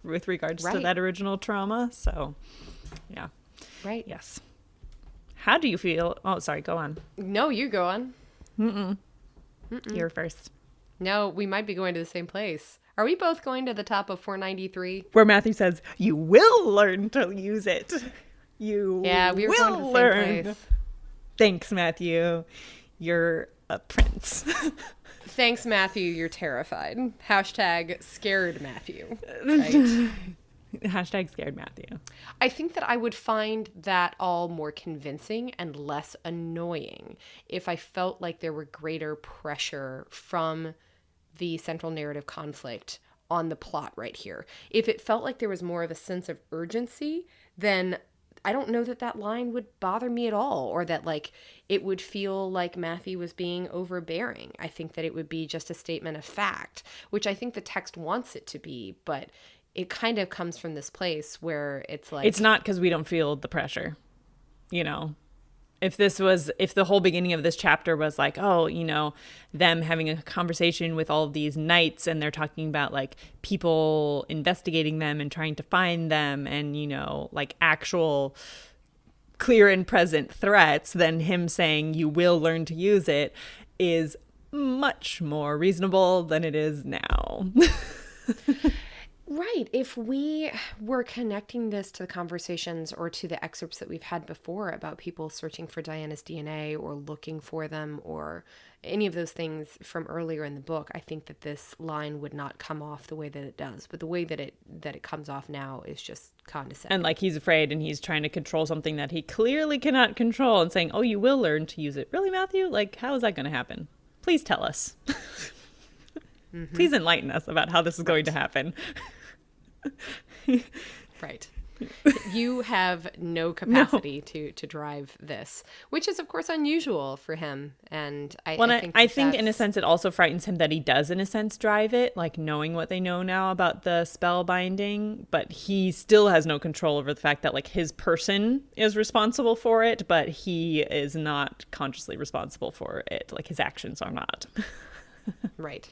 with regards to that original trauma. So, yeah. Right. Yes. How do you feel? Oh, sorry, go on. No, you go on. You're first. No, we might be going to the same place. Are we both going to the top of 493? Where Matthew says, you will learn to use it. Yeah, we were will going to the learn. same place. Thanks, Matthew. You're a prince. Thanks, Matthew. You're terrified. Hashtag scared Matthew. Right? Hashtag scared Matthew. I think that I would find that all more convincing and less annoying if I felt like there were greater pressure from the central narrative conflict on the plot right here. If it felt like there was more of a sense of urgency, then I don't know that line would bother me at all, or that like it would feel like Matthew was being overbearing. I think that it would be just a statement of fact, which I think the text wants it to be, but it kind of comes from this place where it's like... It's not because we don't feel the pressure, If the whole beginning of this chapter was like, them having a conversation with all of these knights, and they're talking about like people investigating them and trying to find them, and, like actual clear and present threats, then him saying you will learn to use it is much more reasonable than it is now. Right. If we were connecting this to the conversations or to the excerpts that we've had before about people searching for Diana's DNA or looking for them or any of those things from earlier in the book, I think that this line would not come off the way that it does. But the way that it comes off now is just condescending. And like he's afraid and he's trying to control something that he clearly cannot control and saying, oh, you will learn to use it. Really, Matthew? Like, how is that going to happen? Please tell us. Please enlighten us about how this is going to happen. Right. You have no capacity to drive this, which is, of course, unusual for him. And I think in a sense it also frightens him that he does, in a sense, drive it, like knowing what they know now about the spell binding. But he still has no control over the fact that like his person is responsible for it, but he is not consciously responsible for it. Like his actions are not. Right.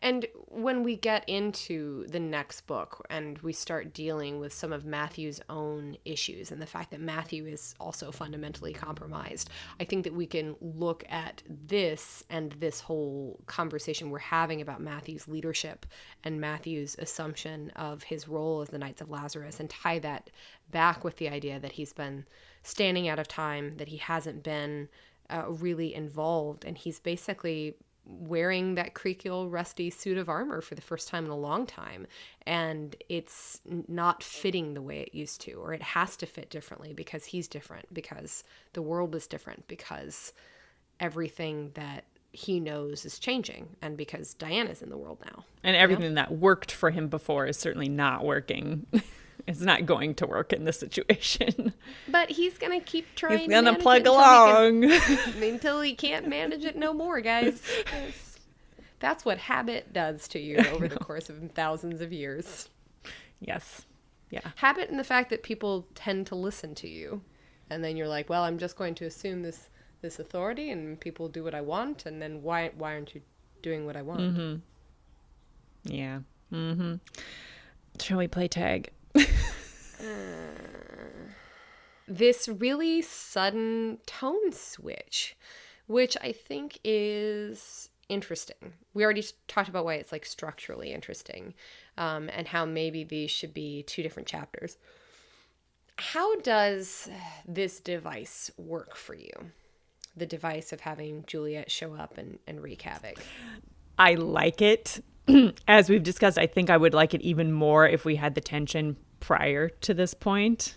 And when we get into the next book and we start dealing with some of Matthew's own issues and the fact that Matthew is also fundamentally compromised, I think that we can look at this and this whole conversation we're having about Matthew's leadership and Matthew's assumption of his role as the Knights of Lazarus and tie that back with the idea that he's been standing out of time, that he hasn't been really involved, and he's basically wearing that creaky old rusty suit of armor for the first time in a long time, and it's not fitting the way it used to, or it has to fit differently because he's different, because the world is different, because everything that he knows is changing, and because Diana's in the world now. And everything that worked for him before is certainly not working. It's not going to work in this situation. But he's going to keep trying. He's going to plug along. Until he can't manage it no more, guys. That's what habit does to you over the course of thousands of years. Yes. Yeah. Habit and the fact that people tend to listen to you. And then you're like, well, I'm just going to assume this authority and people do what I want. And then why aren't you doing what I want? Mm-hmm. Yeah. Mm-hmm. Shall we play tag? This really sudden tone switch, which I think is interesting. We already talked about why it's like structurally interesting, and how maybe these should be two different chapters. How does this device work for you? The device of having Juliet show up and wreak havoc. I like it. As we've discussed, I think I would like it even more if we had the tension prior to this point.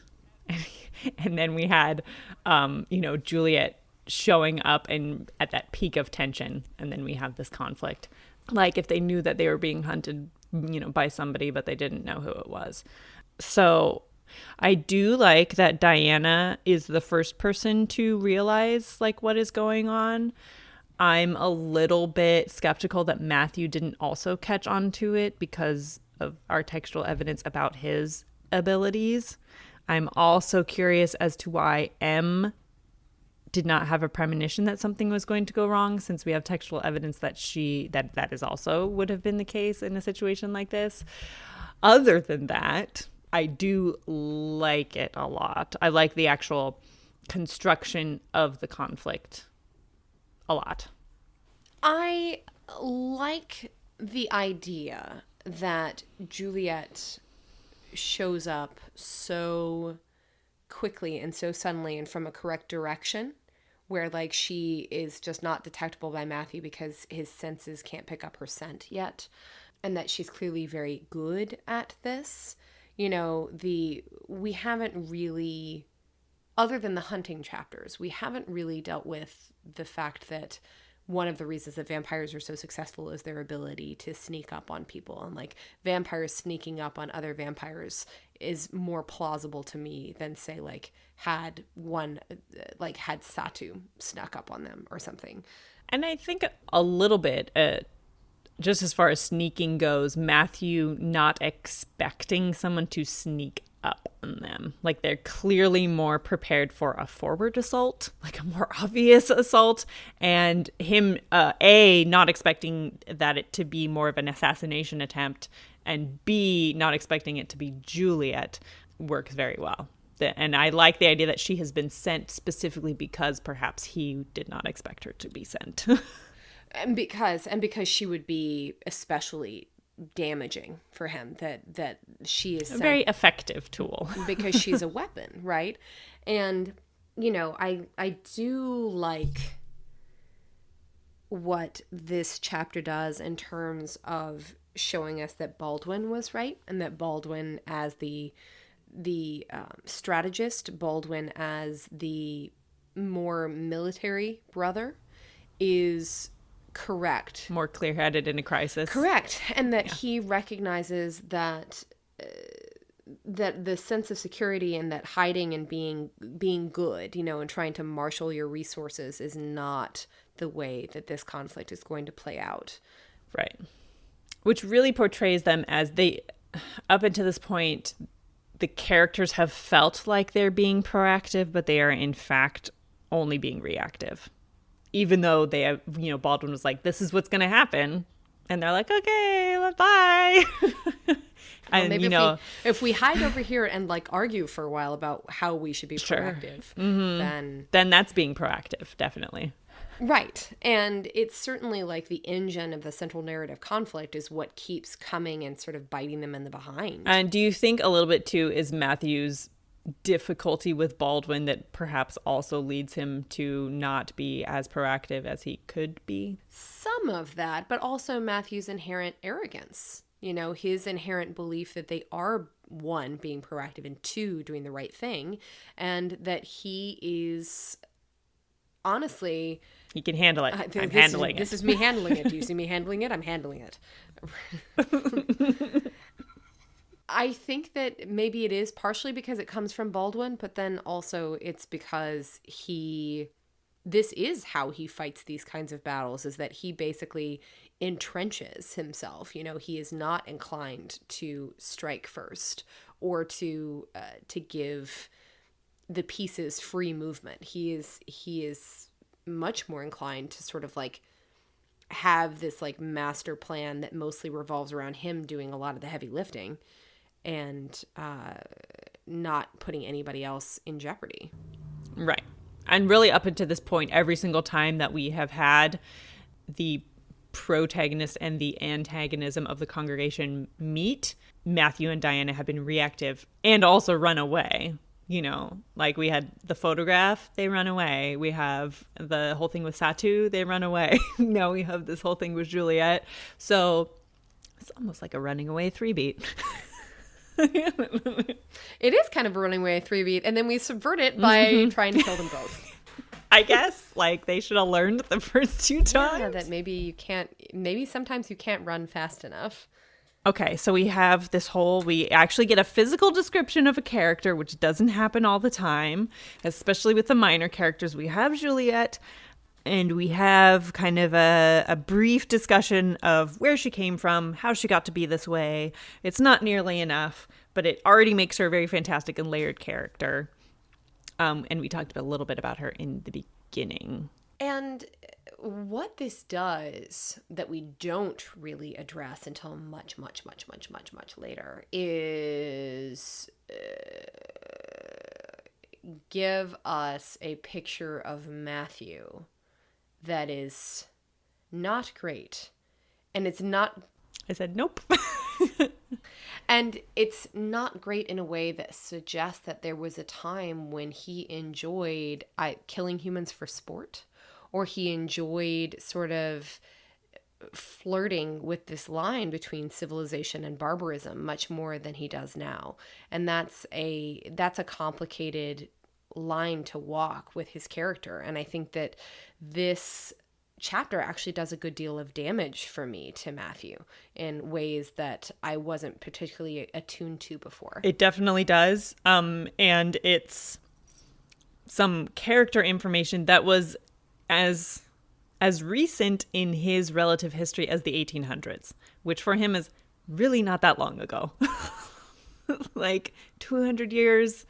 And then we had, Juliet showing up and at that peak of tension. And then we have this conflict. Like if they knew that they were being hunted, by somebody, but they didn't know who it was. So I do like that Diana is the first person to realize like what is going on. I'm a little bit skeptical that Matthew didn't also catch on to it because of our textual evidence about his abilities. I'm also curious as to why M did not have a premonition that something was going to go wrong, since we have textual evidence that that is also would have been the case in a situation like this. Other than that, I do like it a lot. I like the actual construction of the conflict a lot. I like the idea that Juliet shows up so quickly and so suddenly and from a correct direction, where like she is just not detectable by Matthew because his senses can't pick up her scent yet, and that she's clearly very good at this. We haven't really, other than the hunting chapters, we haven't really dealt with the fact that one of the reasons that vampires are so successful is their ability to sneak up on people. And like vampires sneaking up on other vampires is more plausible to me than say like had Satu snuck up on them or something. And I think a little bit, just as far as sneaking goes, Matthew not expecting someone to sneak up on them. Like they're clearly more prepared for a forward assault, like a more obvious assault, and him not expecting that it to be more of an assassination attempt, and B not expecting it to be Juliet works very well. And I like the idea that she has been sent specifically because perhaps he did not expect her to be sent. and because she would be especially damaging for him, that she is a very effective tool because she's a weapon, right? And I do like what this chapter does in terms of showing us that Baldwin was right, and that Baldwin as the strategist, Baldwin as the more military brother is correct. More clear-headed in a crisis. Correct. And that he recognizes that that the sense of security and that hiding and being good, and trying to marshal your resources is not the way that this conflict is going to play out. Right. Which really portrays them as up until this point, the characters have felt like they're being proactive, but they are in fact only being reactive. Even though they have, Baldwin was like, this is what's going to happen. And they're like, okay, bye. And, maybe if we hide over here and like argue for a while about how we should be proactive, then that's being proactive, definitely. Right. And it's certainly like the engine of the central narrative conflict is what keeps coming and sort of biting them in the behind. And do you think a little bit too is Matthew's difficulty with Baldwin that perhaps also leads him to not be as proactive as he could be? Some of that, but also Matthew's inherent arrogance. His inherent belief that they are, one, being proactive, and two, doing the right thing, and that he is, honestly... He can handle it. I'm handling it. This is me handling it. Do you see me handling it? I'm handling it. I think that maybe it is partially because it comes from Baldwin, but then also it's because this is how he fights these kinds of battles, is that he basically entrenches himself. He is not inclined to strike first or to give the pieces free movement. He is much more inclined to sort of like have this like master plan that mostly revolves around him doing a lot of the heavy lifting and not putting anybody else in jeopardy. Right. And really up until this point, every single time that we have had the protagonist and the antagonism of the congregation meet, Matthew and Diana have been reactive and also run away. You know, like we had the photograph, they run away. We have the whole thing with Satu, they run away. Now we have this whole thing with Juliet. So it's almost like a running away 3-beat. It is kind of a running away 3-beat, and then we subvert it by trying to kill them both. I guess, like, they should have learned the first 2 times. Yeah, that maybe sometimes you can't run fast enough. Okay, so we have we actually get a physical description of a character, which doesn't happen all the time, especially with the minor characters. We have Juliet, and we have kind of a brief discussion of where she came from, how she got to be this way. It's not nearly enough, but it already makes her a very fantastic and layered character. And we talked a little bit about her in the beginning. And what this does that we don't really address until much, much, much, much, much, much later is give us a picture of Matthew that is not great. And it's not... I said, nope. And it's not great in a way that suggests that there was a time when he enjoyed killing humans for sport, or he enjoyed sort of flirting with this line between civilization and barbarism much more than he does now. And that's a complicated line to walk with his character. And I think that this chapter actually does a good deal of damage for me to Matthew in ways that I wasn't particularly attuned to before. It definitely does. And it's some character information that was as recent in his relative history as the 1800s, which for him is really not that long ago. Like 200 years,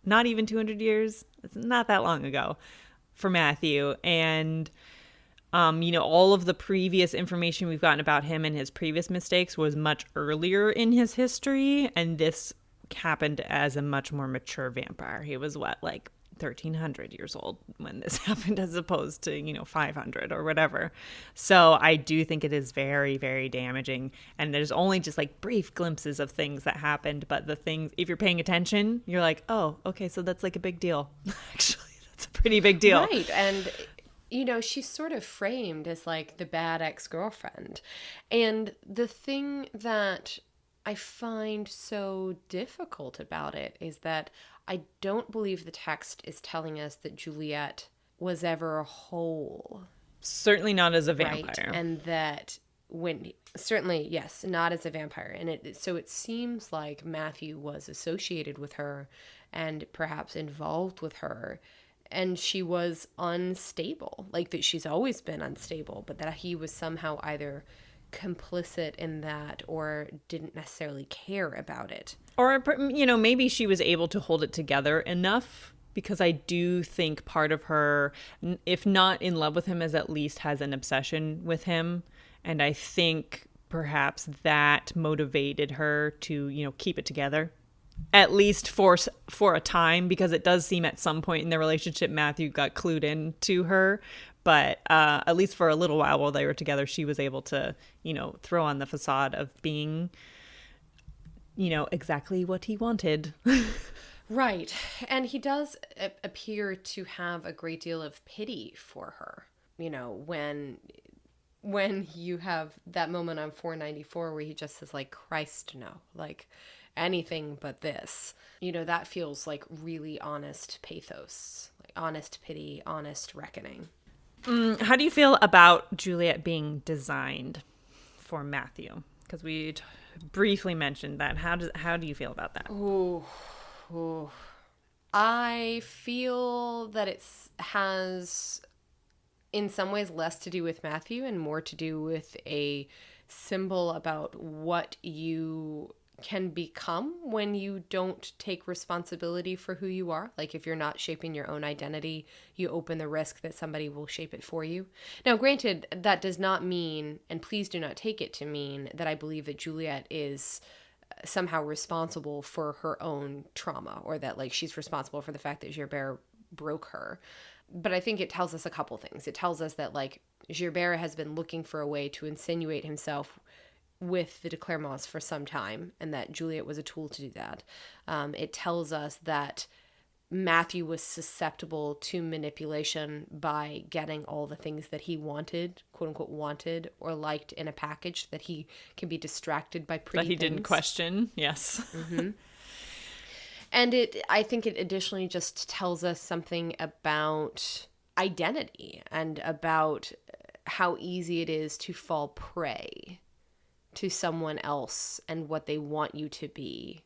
not even 200 years. It's not that long ago for Matthew. And all of the previous information we've gotten about him and his previous mistakes was much earlier in his history. And this happened as a much more mature vampire. He was 1,300 years old when this happened, as opposed to, 500 or whatever. So I do think it is very, very damaging. And there's only just brief glimpses of things that happened. But the things, if you're paying attention, you're like, oh, okay, so that's a big deal. Actually, that's a pretty big deal. Right. And she's sort of framed as the bad ex-girlfriend. And the thing that I find so difficult about it is that I don't believe the text is telling us that Juliet was ever whole. Certainly not as a vampire. Right? And that certainly, yes, not as a vampire. And so it seems like Matthew was associated with her and perhaps involved with her. And she was unstable, that she's always been unstable, but that he was somehow either complicit in that or didn't necessarily care about it. Or, maybe she was able to hold it together enough, because I do think part of her, if not in love with him, is at least has an obsession with him. And I think perhaps that motivated her to, keep it together. At least for a time, because it does seem at some point in their relationship, Matthew got clued into her. But at least for a little while they were together, she was able to, throw on the facade of being, exactly what he wanted. Right. And he does appear to have a great deal of pity for her. When you have that moment on 494 where he just says, Christ, no. Anything but this. That feels like really honest pathos, honest pity, honest reckoning. How do you feel about Juliet being designed for Matthew? Because we briefly mentioned that. How do you feel about that? Ooh. I feel that it has, in some ways, less to do with Matthew and more to do with a symbol about what you can become when you don't take responsibility for who you are. If you're not shaping your own identity, you open the risk that somebody will shape it for you. Now, granted, that does not mean, and please do not take it to mean, that I believe that Juliet is somehow responsible for her own trauma, or that she's responsible for the fact that Gerbert broke her. But I think it tells us a couple things. It tells us that Gerbert has been looking for a way to insinuate himself with the de Clermonts for some time, and that Juliet was a tool to do that. It tells us that Matthew was susceptible to manipulation by getting all the things that he wanted, quote unquote wanted, or liked in a package, that he can be distracted by pretty That he things. didn't question. Yes. And I think it additionally just tells us something about identity and about how easy it is to fall prey to someone else and what they want you to be,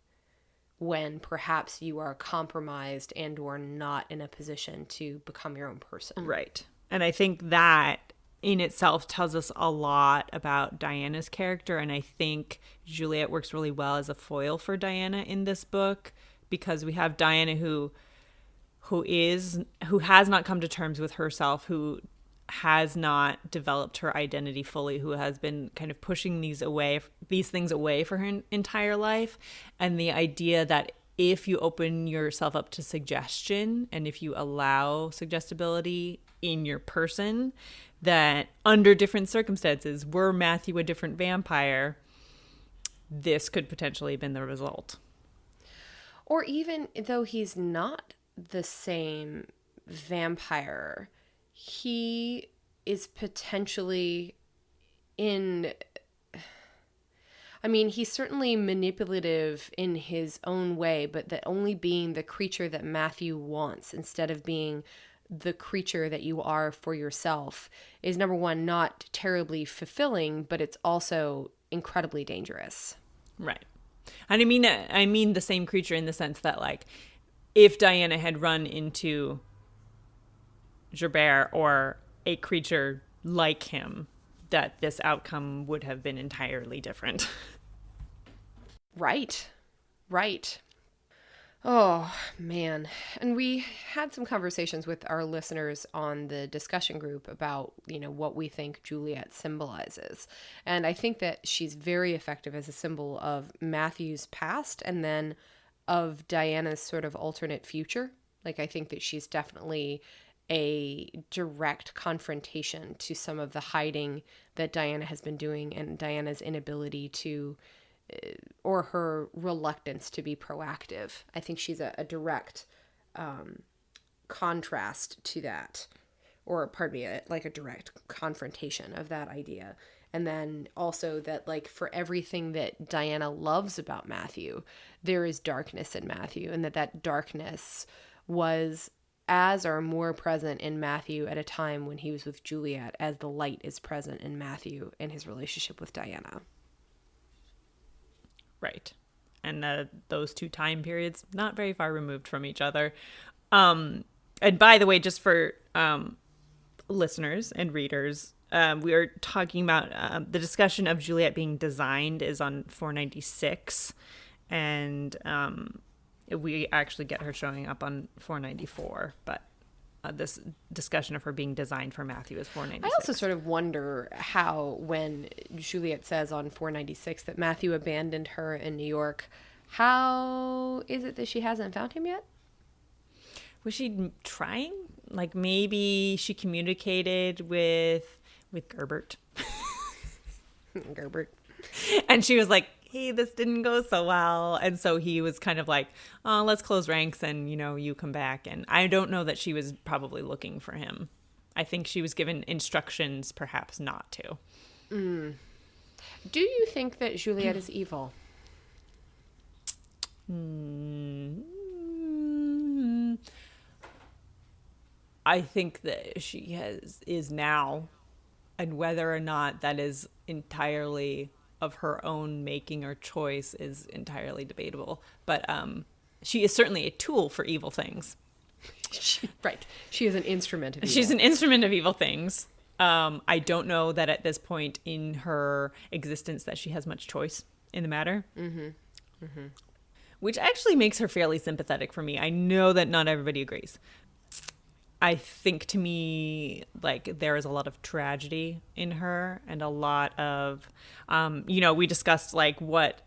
when perhaps you are compromised and or not in a position to become your own person. Right. And I think that in itself tells us a lot about Diana's character. And I think Juliet works really well as a foil for Diana in this book, because we have Diana who has not come to terms with herself, who has not developed her identity fully, who has been kind of pushing these things away for her entire life. And the idea that if you open yourself up to suggestion and if you allow suggestibility in your person, that under different circumstances, were Matthew a different vampire, this could potentially have been the result. Or even though he's not the same vampire, he is potentially he's certainly manipulative in his own way, but that only being the creature that Matthew wants instead of being the creature that you are for yourself is, number one, not terribly fulfilling, but it's also incredibly dangerous. Right. And I mean the same creature in the sense that, like, if Diana had run into Gerbert or a creature like him, that this outcome would have been entirely different. Right. Oh, man. And we had some conversations with our listeners on the discussion group about, what we think Juliet symbolizes. And I think that she's very effective as a symbol of Matthew's past and then of Diana's sort of alternate future. Like, I think that she's definitely a direct confrontation to some of the hiding that Diana has been doing and Diana's inability to, or her reluctance to be proactive. I think she's a direct contrast to that, or pardon me, like a direct confrontation of that idea. And then also that, like, for everything that Diana loves about Matthew, there is darkness in Matthew, and that darkness was as or more present in Matthew at a time when he was with Juliet as the light is present in Matthew in his relationship with Diana. Right. And those two time periods, not very far removed from each other. And by the way, just for listeners and readers, we are talking about the discussion of Juliet being designed is on 496. And we actually get her showing up on 494. But this discussion of her being designed for Matthew is 496. I also sort of wonder how, when Juliet says on 496 that Matthew abandoned her in New York, how is it that she hasn't found him yet? Was she trying? Like, maybe she communicated with Gerbert. Gerbert. And she was like, hey, this didn't go so well. And so he was kind of like, oh, let's close ranks and, you come back. And I don't know that she was probably looking for him. I think she was given instructions perhaps not to. Do you think that Juliet is evil? I think that she is now, and whether or not that is entirely of her own making or choice is entirely debatable. But she is certainly a tool for evil things. Right. She is an instrument of evil. She's an instrument of evil things. I don't know that at this point in her existence that she has much choice in the matter. Which actually makes her fairly sympathetic for me. I know that not everybody agrees. I think, to me, like, there is a lot of tragedy in her and a lot of, we discussed, like, what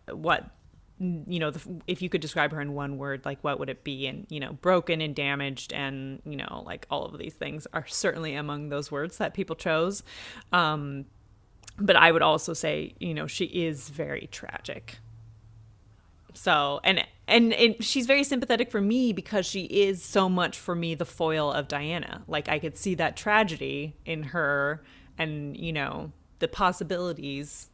if you could describe her in one word, like what would it be? And, broken and damaged and, like all of these things are certainly among those words that people chose. But I would also say, she is very tragic. So, and she's very sympathetic for me because she is so much for me the foil of Diana. Like, I could see that tragedy in her and, the possibilities,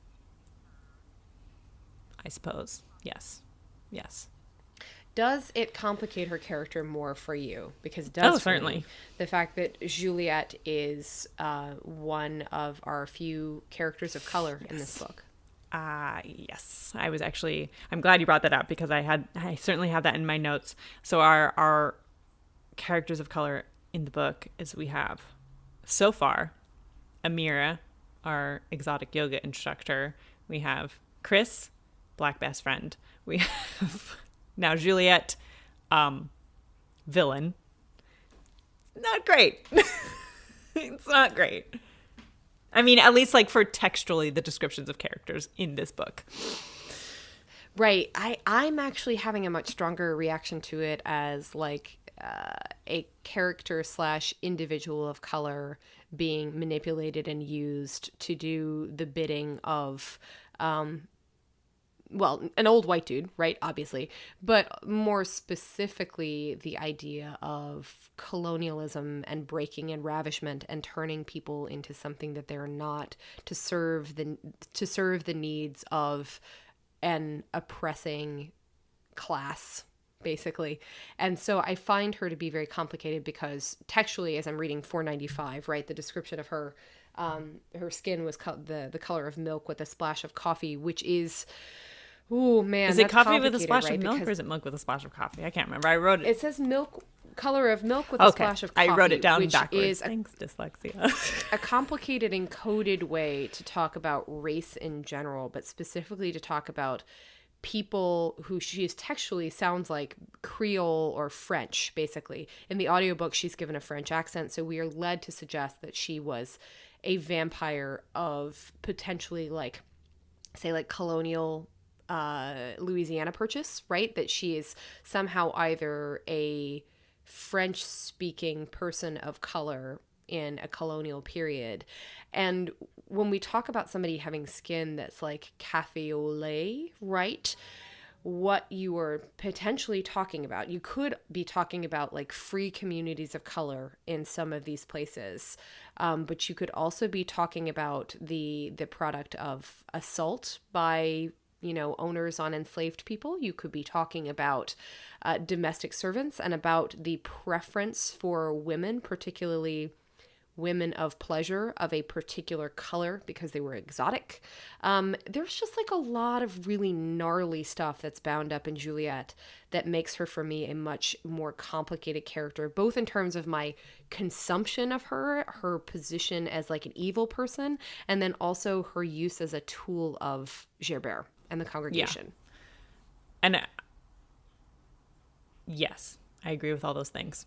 I suppose. Yes. Yes. Does it complicate her character more for you? Because it does. Certainly. The fact that Juliet is one of our few characters of color in this book. Yes. I'm glad you brought that up because I certainly have that in my notes. So our characters of color in the book is we have so far Amira, our exotic yoga instructor. We have Chris, black best friend. We have now Juliet, villain. Not great. It's not great. I mean, at least like for textually the descriptions of characters in this book. Right. I'm actually having a much stronger reaction to it as like a character / individual of color being manipulated and used to do the bidding of, an old white dude, right? Obviously. But more specifically, the idea of colonialism and breaking and ravishment and turning people into something that they're not to serve the needs of an oppressing class, basically. And so I find her to be very complicated because textually, as I'm reading 495, right, the description of her, her skin was the color of milk with a splash of coffee, which is... Ooh, man. Is it coffee with a splash right? of milk or is it milk with a splash of coffee? I can't remember. I wrote it. It says color of milk with a splash of coffee. I wrote it down which backwards. Is Thanks, dyslexia. a complicated encoded way to talk about race in general, but specifically to talk about people who she is textually sounds like Creole or French, basically. In the audiobook, she's given a French accent, so we are led to suggest that she was a vampire of potentially like, say, like colonial Louisiana Purchase, right? That she is somehow either a French-speaking person of color in a colonial period. And when we talk about somebody having skin that's like cafe au lait, right? What you are potentially talking about, you could be talking about like free communities of color in some of these places, but you could also be talking about the product of assault by owners on enslaved people. You could be talking about domestic servants and about the preference for women, particularly women of pleasure of a particular color because they were exotic. There's just like a lot of really gnarly stuff that's bound up in Juliet that makes her, for me, a much more complicated character, both in terms of my consumption of her position as like an evil person, and then also her use as a tool of Gerbert and the congregation. Yeah. And yes, I agree with all those things.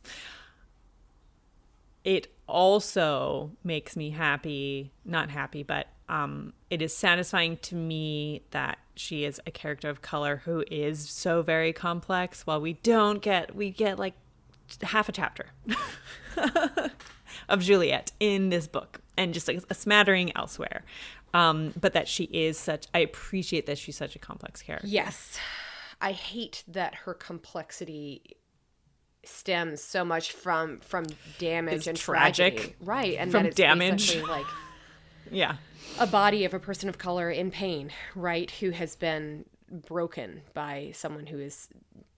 It also makes me not happy, but it is satisfying to me that she is a character of color who is so very complex. While we get like half a chapter of Juliet in this book and just like a smattering elsewhere. But that I appreciate that she's such a complex character. Yes. I hate that her complexity stems so much from damage and tragic. Tragedy. Right. And from that it's damage. basically like yeah. a body of a person of color in pain, right? Who has been broken by someone who is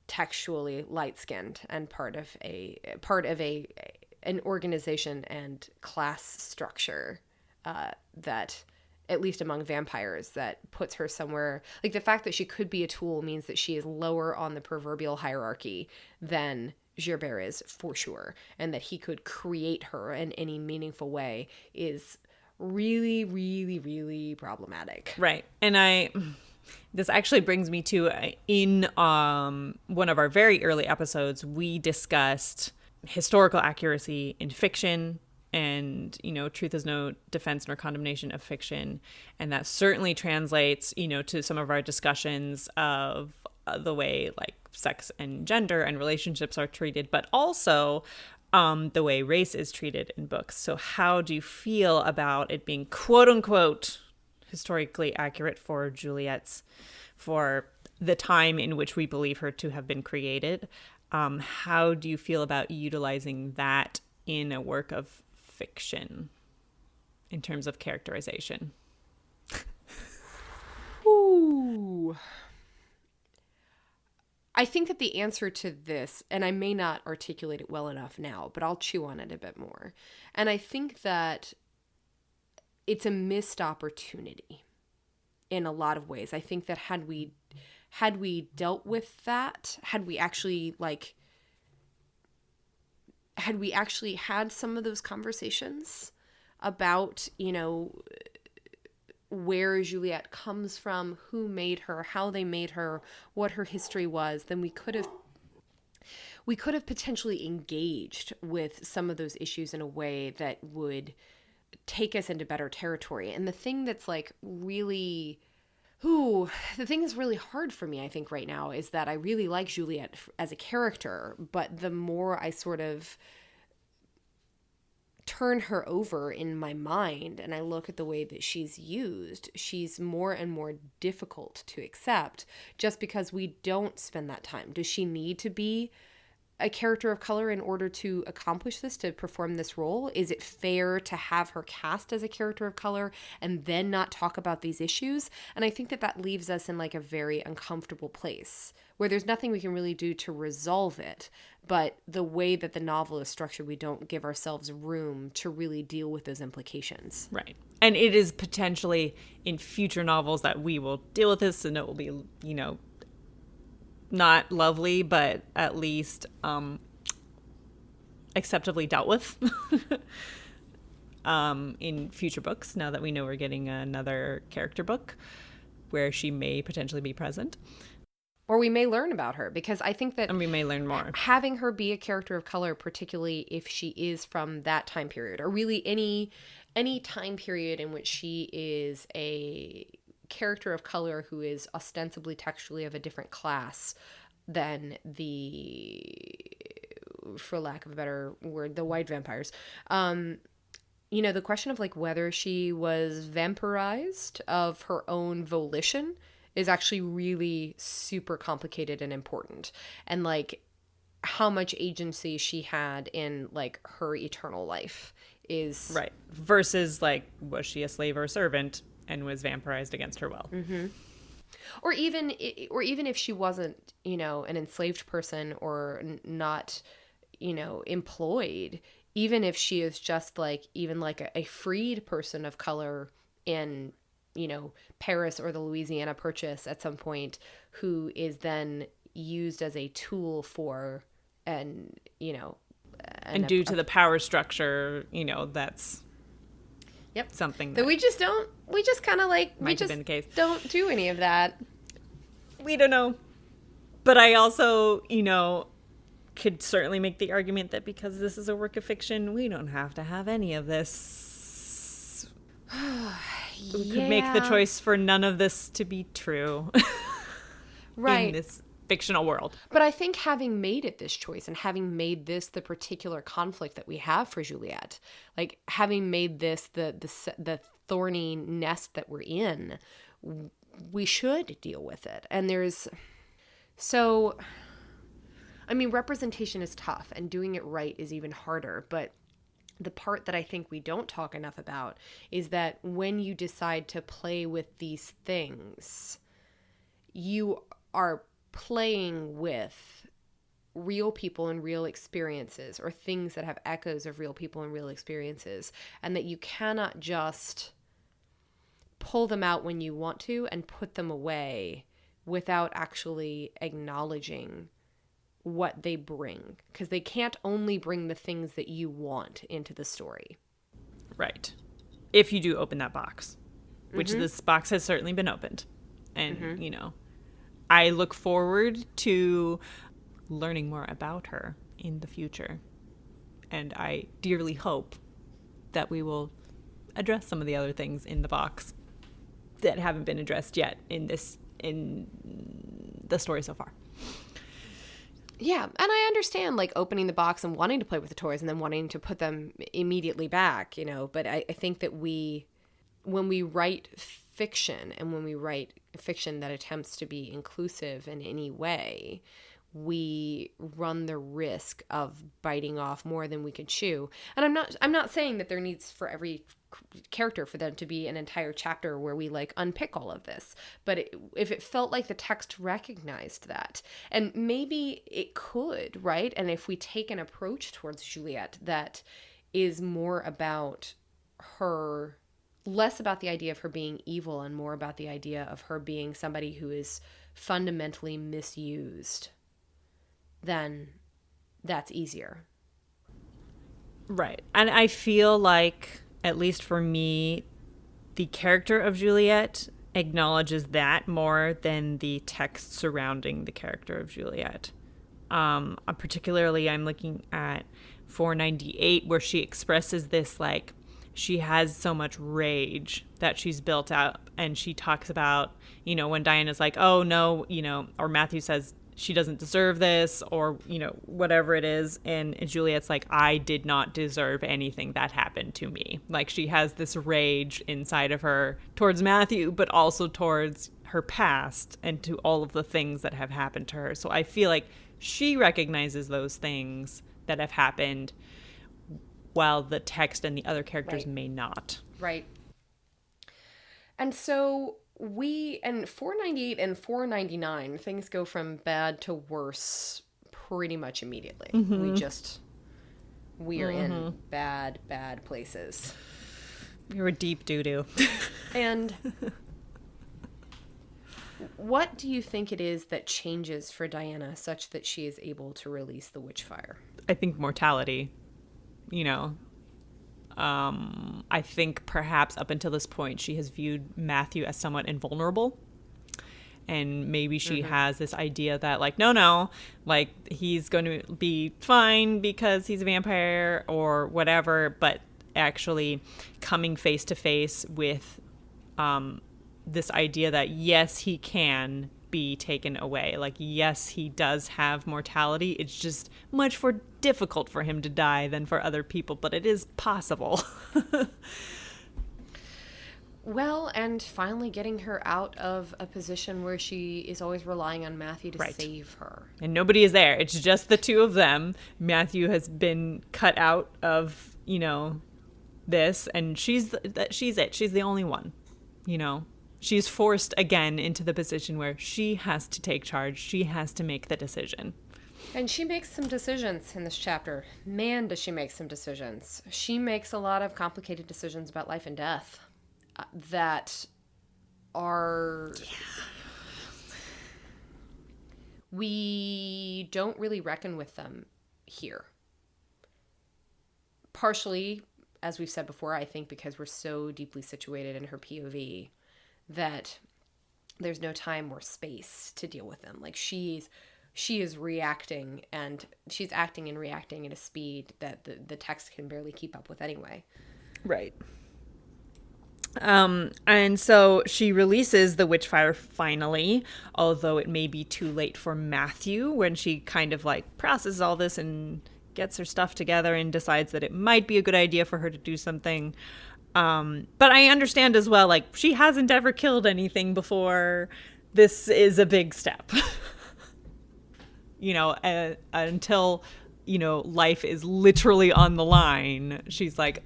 textually light-skinned and part of an organization and class structure that, at least among vampires, that puts her somewhere. Like, the fact that she could be a tool means that she is lower on the proverbial hierarchy than Gerbert is, for sure. And that he could create her in any meaningful way is really, really, really problematic. Right. And this actually brings me to, in one of our very early episodes, we discussed historical accuracy in fiction. And, truth is no defense nor condemnation of fiction. And that certainly translates, to some of our discussions of the way like sex and gender and relationships are treated, but also the way race is treated in books. So how do you feel about it being quote unquote historically accurate for for the time in which we believe her to have been created? How do you feel about utilizing that in a work of fiction in terms of characterization? Ooh. I think that the answer to this, and I may not articulate it well enough now, but I'll chew on it a bit more. And I think that it's a missed opportunity in a lot of ways. I think that had we dealt with that, had we actually had some of those conversations about, where Juliet comes from, who made her, how they made her, what her history was, then we could have potentially engaged with some of those issues in a way that would take us into better territory. And the thing that's really hard for me, I think, right now is that I really like Juliet as a character, but the more I sort of turn her over in my mind and I look at the way that she's used, she's more and more difficult to accept just because we don't spend that time. Does she need to be a character of color in order to accomplish this, to perform this role? Is it fair to have her cast as a character of color and then not talk about these issues? And I think that leaves us in a very uncomfortable place where there's nothing we can really do to resolve it. But the way that the novel is structured, we don't give ourselves room to really deal with those implications. Right. And it is potentially in future novels that we will deal with this, and it will be, not lovely, but at least acceptably dealt with in future books, now that we know we're getting another character book where she may potentially be present. Or we may learn about her, because I think that... And we may learn more. Having her be a character of color, particularly if she is from that time period, or really any time period in which she is a character of color who is ostensibly textually of a different class than for lack of a better word, the white vampires. The question of whether she was vampirized of her own volition is actually really super complicated and important. And how much agency she had in her eternal life is... Right. Versus was she a slave or a servant and was vampirized against her will? Mm-hmm. Or even if she wasn't, an enslaved person or not, employed, even if she is just a freed person of color in, Paris or the Louisiana Purchase at some point, who is then used as a tool for, and due to the power structure, that's... Yep. Something that we just don't, we just kind of we just don't do any of that. We don't know. But I also, could certainly make the argument that because this is a work of fiction, we don't have to have any of this. We could make the choice for none of this to be true. Right. In this fictional world. But I think having made it this choice and having made this the particular conflict that we have for Juliet, having made this the thorny nest that we're in, we should deal with it. And representation is tough and doing it right is even harder. But the part that I think we don't talk enough about is that when you decide to play with these things, you are playing with real people and real experiences, or things that have echoes of real people and real experiences, and that you cannot just pull them out when you want to and put them away without actually acknowledging what they bring, because they can't only bring the things that you want into the story. Right. If you do open that box, which this box has certainly been opened. And, I look forward to learning more about her in the future. And I dearly hope that we will address some of the other things in the box that haven't been addressed yet in the the story so far. Yeah, and I understand like opening the box and wanting to play with the toys and then wanting to put them immediately back, but I think that when we write fiction and when we write fiction that attempts to be inclusive in any way, we run the risk of biting off more than we can chew. And I'm not saying that there needs for every character for them to be an entire chapter where we like unpick all of this, but if it felt like the text recognized that, and maybe it could, right? And if we take an approach towards Juliet that is more about her, less about the idea of her being evil and more about the idea of her being somebody who is fundamentally misused, then that's easier. Right. And I feel like, at least for me, the character of Juliet acknowledges that more than the text surrounding the character of Juliet. Particularly, I'm looking at 498, where she expresses this, like, she has so much rage that she's built up. And she talks about, when Diana's like, oh, no, or Matthew says, she doesn't deserve this, or, whatever it is. And Juliet's like, I did not deserve anything that happened to me. Like, she has this rage inside of her towards Matthew, but also towards her past and to all of the things that have happened to her. So I feel like she recognizes those things that have happened while the text and the other characters may not. Right. And so and 498 and 499, things go from bad to worse pretty much immediately. Mm-hmm. We are in bad places. We were deep doo-doo. And what do you think it is that changes for Diana such that she is able to release the witchfire? I think mortality. I think perhaps up until this point, she has viewed Matthew as somewhat invulnerable. And maybe she has this idea that, like, no, like, he's going to be fine because he's a vampire or whatever. But actually coming face to face with this idea that, yes, he can be taken away. Like, yes, he does have mortality. It's just much more difficult for him to die than for other people, but it is possible. Well, and finally getting her out of a position where she is always relying on Matthew to save her. And nobody is there. It's just the two of them. Matthew has been cut out of, this, and she's it. She's the only one, She's forced again into the position where she has to take charge. She has to make the decision. And she makes some decisions in this chapter. Man, does she make some decisions. She makes a lot of complicated decisions about life and death that are... Yeah. We don't really reckon with them here. Partially, as we've said before, I think because we're so deeply situated in her POV that there's no time or space to deal with them. Like, she is reacting, and she's acting and reacting at a speed that the text can barely keep up with anyway. Right. And so she releases the witchfire finally, although it may be too late for Matthew when she kind of like processes all this and gets her stuff together and decides that it might be a good idea for her to do something. But I understand as well, like, she hasn't ever killed anything before. This is a big step. Until, life is literally on the line. She's like,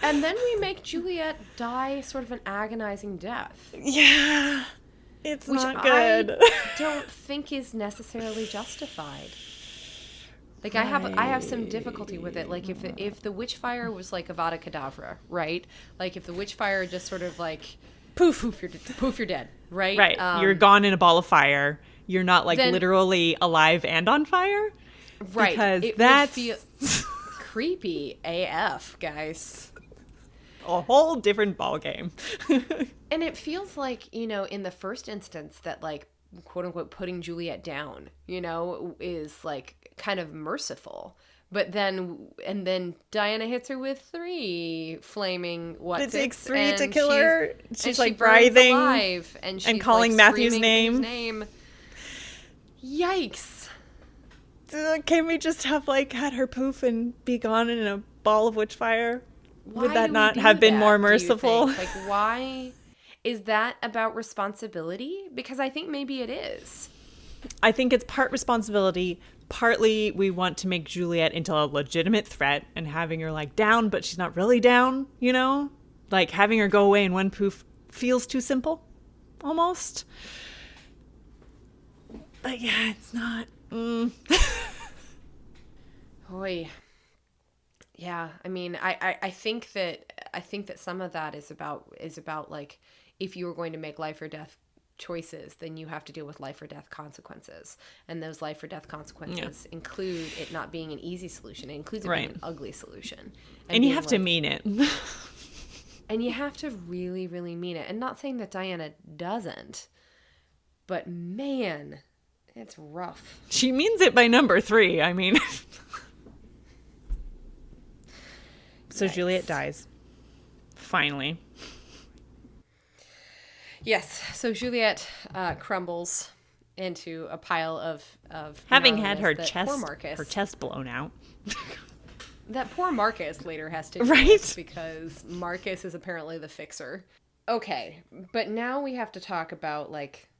And then we make Juliet die sort of an agonizing death. Yeah. It's not good. I don't think is necessarily justified. Like, I have some difficulty with it. Like, if the witchfire was like Avada Kedavra, right? Like, if the witchfire just sort of like poof, you're dead, right? Right. You're gone in a ball of fire. You're not like literally alive and on fire. Right. Because it that's would feel creepy AF, guys. A whole different ball game. And it feels like, in the first instance that, like, quote unquote putting Juliet down, is like kind of merciful. Then Diana hits her with 3 flaming It takes 3 to and kill her. She's like burns writhing alive, and she's and calling like Matthew's screaming name. his name. Yikes. Can we just have like had her poof and be gone in a ball of witchfire? Would Why that do not we do have been that, more do you merciful? think? Like, why is that about responsibility? Because I think maybe it is. I think it's part responsibility. Partly we want to make Juliet into a legitimate threat and having her like down, but she's not really down, you know? Like having her go away in one poof feels too simple, almost. But yeah, it's not. Boy. Yeah, I mean, I think that some of that is about like, if you were going to make life or death choices, then you have to deal with life or death consequences, and those life or death consequences include it not being an easy solution. It includes it being an ugly solution, and you have to mean it. And you have to really, really mean it. And not saying that Diana doesn't, but man, it's rough. She means it by number 3. I mean. So Juliet dies. Finally. Yes. So Juliet crumbles into a pile of having had her chest blown out. That poor Marcus later has to do right, because Marcus is apparently the fixer. Okay, but now we have to talk about like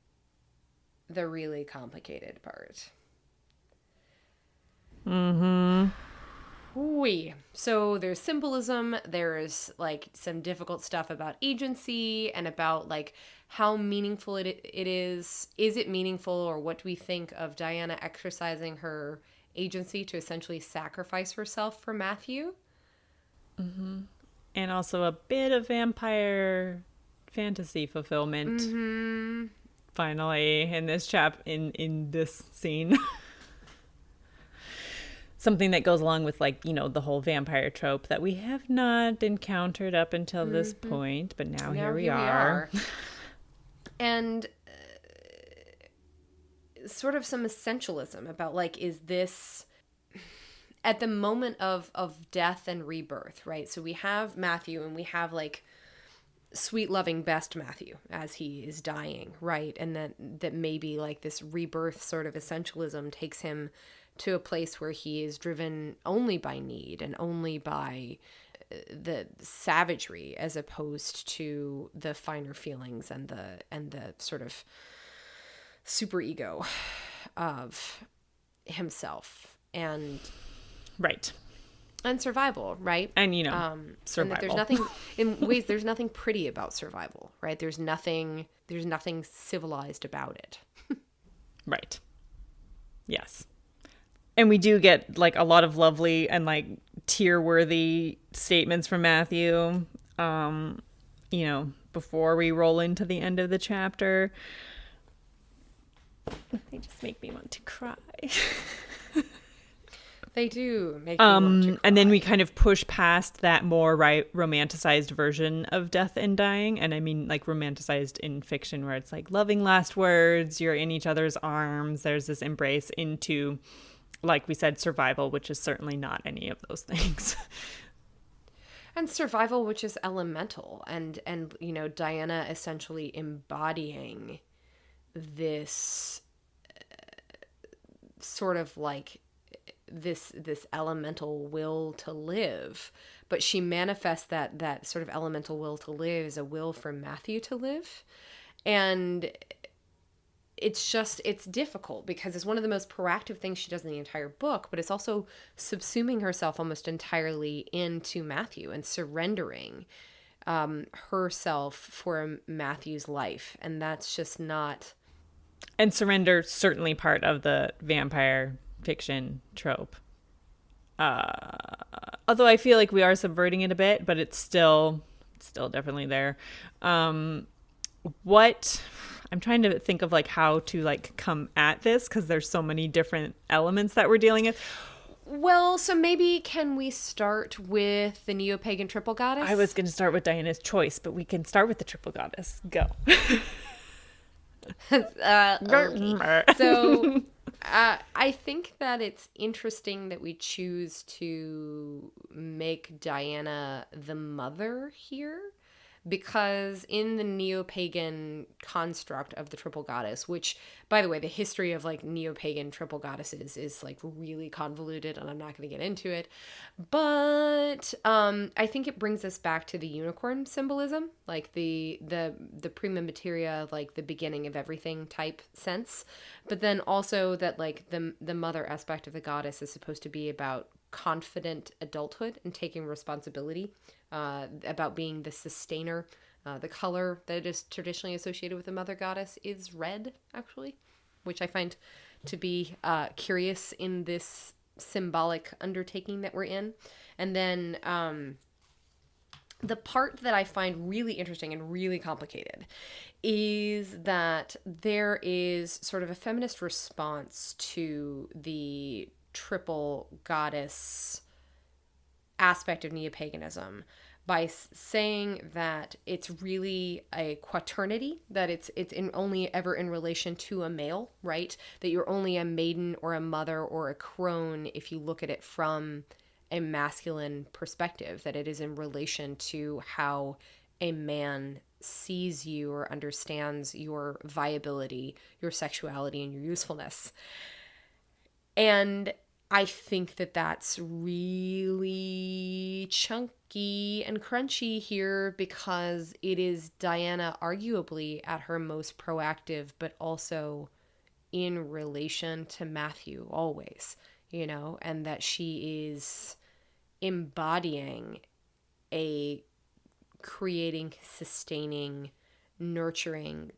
the really complicated part. So there's symbolism, there's like some difficult stuff about agency and about like how meaningful it is. Is it meaningful, or what do we think of Diana exercising her agency to essentially sacrifice herself for Matthew? And also a bit of vampire fantasy fulfillment. Finally, in this in this scene. Something that goes along with, like, you know, the whole vampire trope that we have not encountered up until this point, but now here we are. And sort of some essentialism about, like, is this at the moment of death and rebirth, right? So we have Matthew, and we have, like, sweet, loving, best Matthew as he is dying, right? And that maybe, like, this rebirth sort of essentialism takes him to a place where he is driven only by need and only by the savagery, as opposed to the finer feelings and the sort of superego of himself and survival, right? And, you know, survival. And that there's nothing in ways, there's nothing pretty about survival, right? There's nothing civilized about it. Right. Yes. And we do get, like, a lot of lovely and, like, tear-worthy statements from Matthew, you know, before we roll into the end of the chapter. They just make me want to cry. They do make me want to cry. And then we kind of push past that more romanticized version of death and dying. And I mean, like, romanticized in fiction, where it's like loving last words, you're in each other's arms, there's this embrace, into, like we said, survival, which is certainly not any of those things. And survival, which is elemental, and you know, Diana essentially embodying this sort of like this elemental will to live, but she manifests that sort of elemental will to live as a will for Matthew to live. And it's difficult because it's one of the most proactive things she does in the entire book, but it's also subsuming herself almost entirely into Matthew and surrendering herself for Matthew's life. And that's just not... And surrender, certainly part of the vampire fiction trope. Although I feel like we are subverting it a bit, but it's still definitely there. What... I'm trying to think of, like, how to, like, come at this, because there's so many different elements that we're dealing with. Well, so maybe can we start with the neo-pagan triple goddess? I was going to start with Diana's choice, but we can start with the triple goddess. Go. Okay. So I think that it's interesting that we choose to make Diana the mother here, because in the neo-pagan construct of the triple goddess, which, by the way, the history of like neo-pagan triple goddesses is like really convoluted, and I'm not going to get into it, but I think it brings us back to the unicorn symbolism, like the prima materia, like the beginning of everything type sense, but then also that like the mother aspect of the goddess is supposed to be about confident adulthood and taking responsibility, about being the sustainer. The color that is traditionally associated with the mother goddess is red, actually, which I find to be curious in this symbolic undertaking that we're in. And then the part that I find really interesting and really complicated is that there is sort of a feminist response to the triple goddess aspect of neo-paganism by saying that it's really a quaternity, that it's in only ever in relation to a male, right? That you're only a maiden or a mother or a crone if you look at it from a masculine perspective, that it is in relation to how a man sees you or understands your viability, your sexuality, and your usefulness. And I think that that's really chunky and crunchy here, because it is Diana arguably at her most proactive, but also in relation to Matthew always, and that she is embodying a creating, sustaining, nurturing,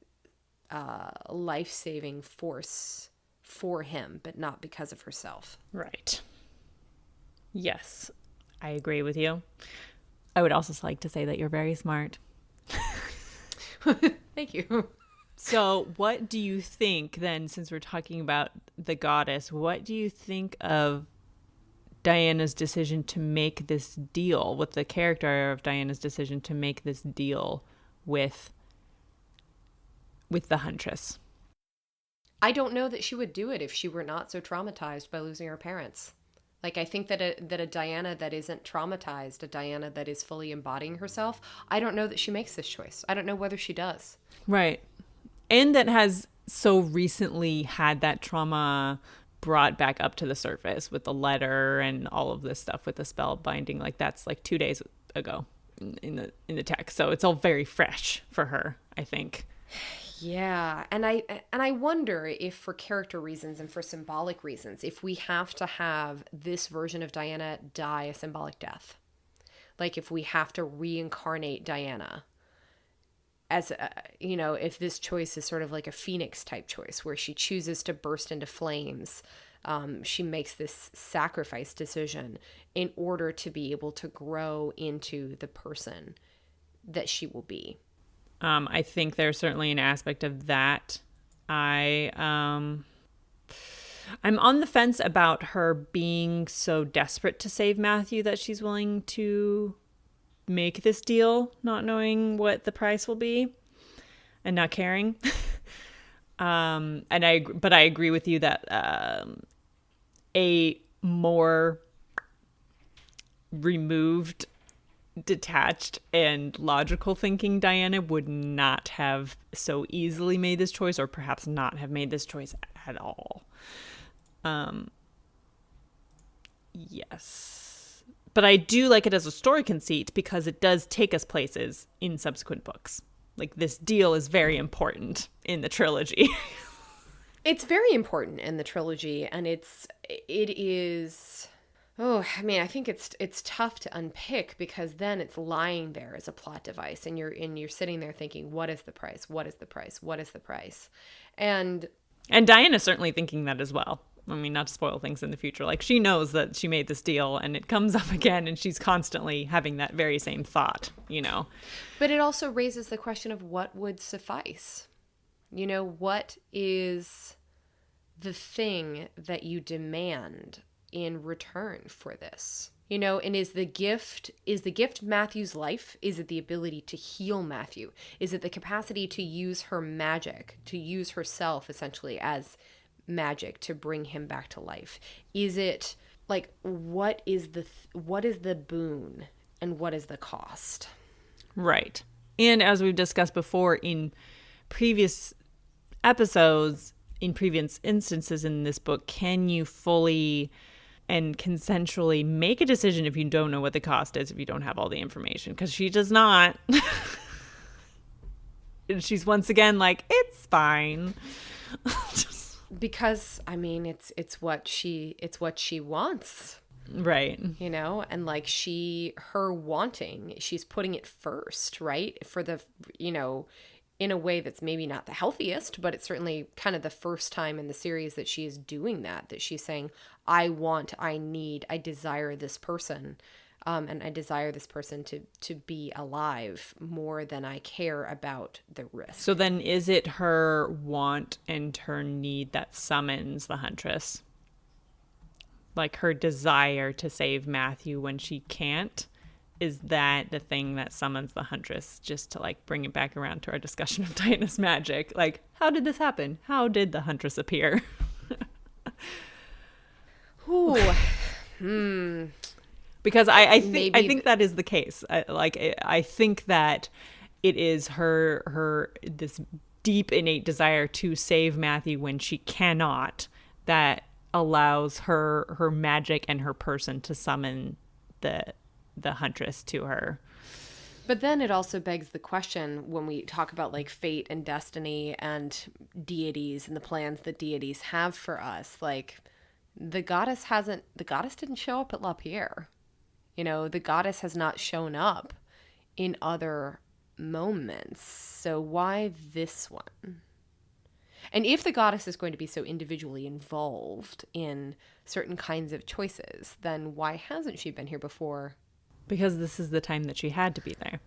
life-saving force for him, but not because of herself. Right. Yes, I agree with you. I would also like to say that you're very smart. Thank you. So what do you think then, since we're talking about the goddess, what do you think of Diana's decision to make this deal, with the character of Diana's decision to make this deal with the Huntress? I don't know that she would do it if she were not so traumatized by losing her parents. Like, I think that a Diana that isn't traumatized, a Diana that is fully embodying herself, I don't know that she makes this choice. I don't know whether she does. Right. And that has so recently had that trauma brought back up to the surface with the letter and all of this stuff with the spell binding. Like, that's like 2 days ago in the text. So it's all very fresh for her, I think. Yeah, and I wonder if, for character reasons and for symbolic reasons, if we have to have this version of Diana die a symbolic death. Like, if we have to reincarnate Diana as if this choice is sort of like a phoenix type choice where she chooses to burst into flames. She makes this sacrifice decision in order to be able to grow into the person that she will be. I think there's certainly an aspect of that. I'm on the fence about her being so desperate to save Matthew that she's willing to make this deal, not knowing what the price will be and not caring. But I agree with you that a more removed, detached, and logical thinking Diana would not have so easily made this choice, or perhaps not have made this choice at all. Yes. But I do like it as a story conceit because it does take us places in subsequent books. Like, this deal is very important in the trilogy. It's very important in the trilogy, and it is. Oh, I mean, I think it's tough to unpick, because then it's lying there as a plot device, and you're sitting there thinking, what is the price? What is the price? What is the price? And Diana's certainly thinking that as well. I mean, not to spoil things in the future. Like, she knows that she made this deal and it comes up again, and she's constantly having that very same thought, But it also raises the question of what would suffice. What is the thing that you demand in return for this? And is the gift Matthew's life? Is it the ability to heal Matthew? Is it the capacity to use her magic, to use herself essentially as magic to bring him back to life? Is it like, what is the boon and what is the cost? Right. And as we've discussed before in previous episodes, in previous instances in this book, can you fully and consensually make a decision if you don't know what the cost is, if you don't have all the information? Because she does not. And she's once again like, it's fine. Because I mean, it's what she wants. Right. You know, and like her wanting, she's putting it first, right? For the, you know, in a way that's maybe not the healthiest, but it's certainly kind of the first time in the series that she is doing that she's saying, I want, I need, I desire this person. And I desire this person to be alive more than I care about the risk. So then is it her want and her need that summons the Huntress? Like her desire to save Matthew when she can't? Is that the thing that summons the Huntress? Just to like bring it back around to our discussion of Diana's magic. Like, how did this happen? How did the Huntress appear? Ooh. Because I think that is the case. I think that it is her this deep innate desire to save Matthew when she cannot that allows her magic and her person to summon the Huntress to her. But then it also begs the question when we talk about like fate and destiny and deities and the plans that deities have for us, like the goddess didn't show up at La Pierre. You know, the goddess has not shown up in other moments. So why this one? And if the goddess is going to be so individually involved in certain kinds of choices, then why hasn't she been here before? Because this is the time that she had to be there.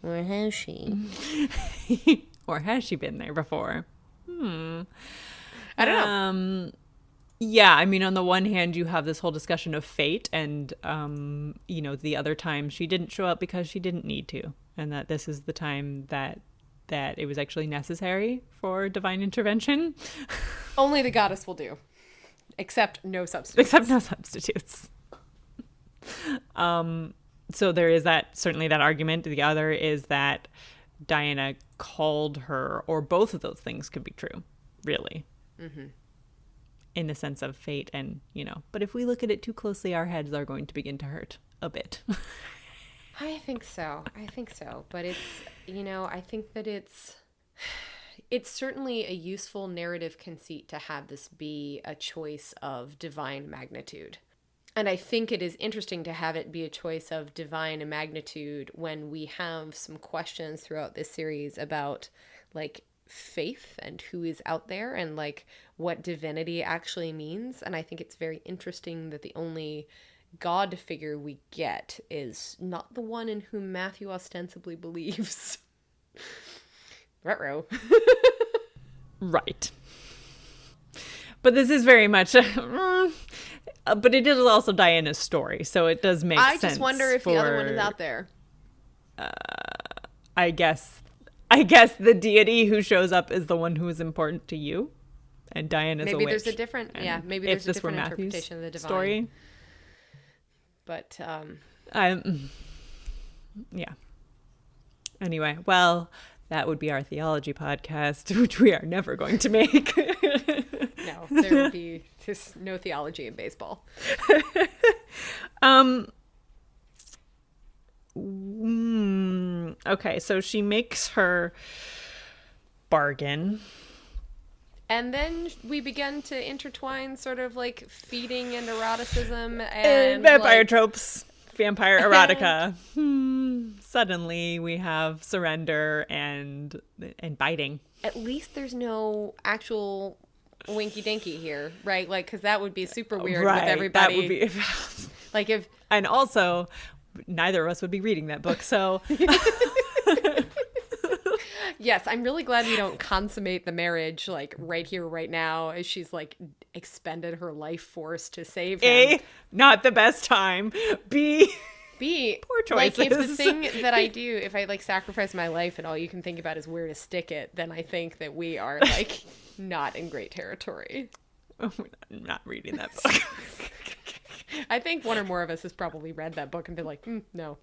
Or has she? Or has she been there before? I don't know. Yeah, I mean, on the one hand, you have this whole discussion of fate and, you know, the other time she didn't show up because she didn't need to. And that this is the time that it was actually necessary for divine intervention. Only the goddess will do. Except no substitutes. So there is certainly that argument. The other is that Diana called her, or both of those things could be true, really. Mm-hmm. In the sense of fate and, you know, but if we look at it too closely, our heads are going to begin to hurt a bit. I think so. But it's, you know, I think that it's certainly a useful narrative conceit to have this be a choice of divine magnitude. And I think it is interesting to have it be a choice of divine magnitude when we have some questions throughout this series about, like, faith and who is out there and like what divinity actually means. And I think it's very interesting that the only God figure we get is not the one in whom Matthew ostensibly believes. Ruh-roh. Right. But this is very much but it is also Diana's story, so it does make sense. I just wonder if the other one is out there. I guess the deity who shows up is the one who is important to you, and Diana's a witch. Maybe there's a different, maybe there's a different interpretation of the divine story. But yeah. Anyway, well, that would be our theology podcast, which we are never going to make. No, there would be just no theology in baseball. Okay, so she makes her bargain. And then we begin to intertwine sort of like feeding and eroticism and vampire like, tropes, vampire erotica. Suddenly we have surrender and biting. At least there's no actual winky dinky here, right? Like, because that would be super weird with everybody. That would be like if, and also neither of us would be reading that book, so. Yes, I'm really glad we don't consummate the marriage like right here, right now, as she's like expended her life force to save him. A, not the best time. B, B, Poor like, if the choices. thing that I do, if I like sacrifice my life and all you can think about is where to stick it, then I think that we are like not in great territory. I'm not reading that book. I think one or more of us has probably read that book and been like, no.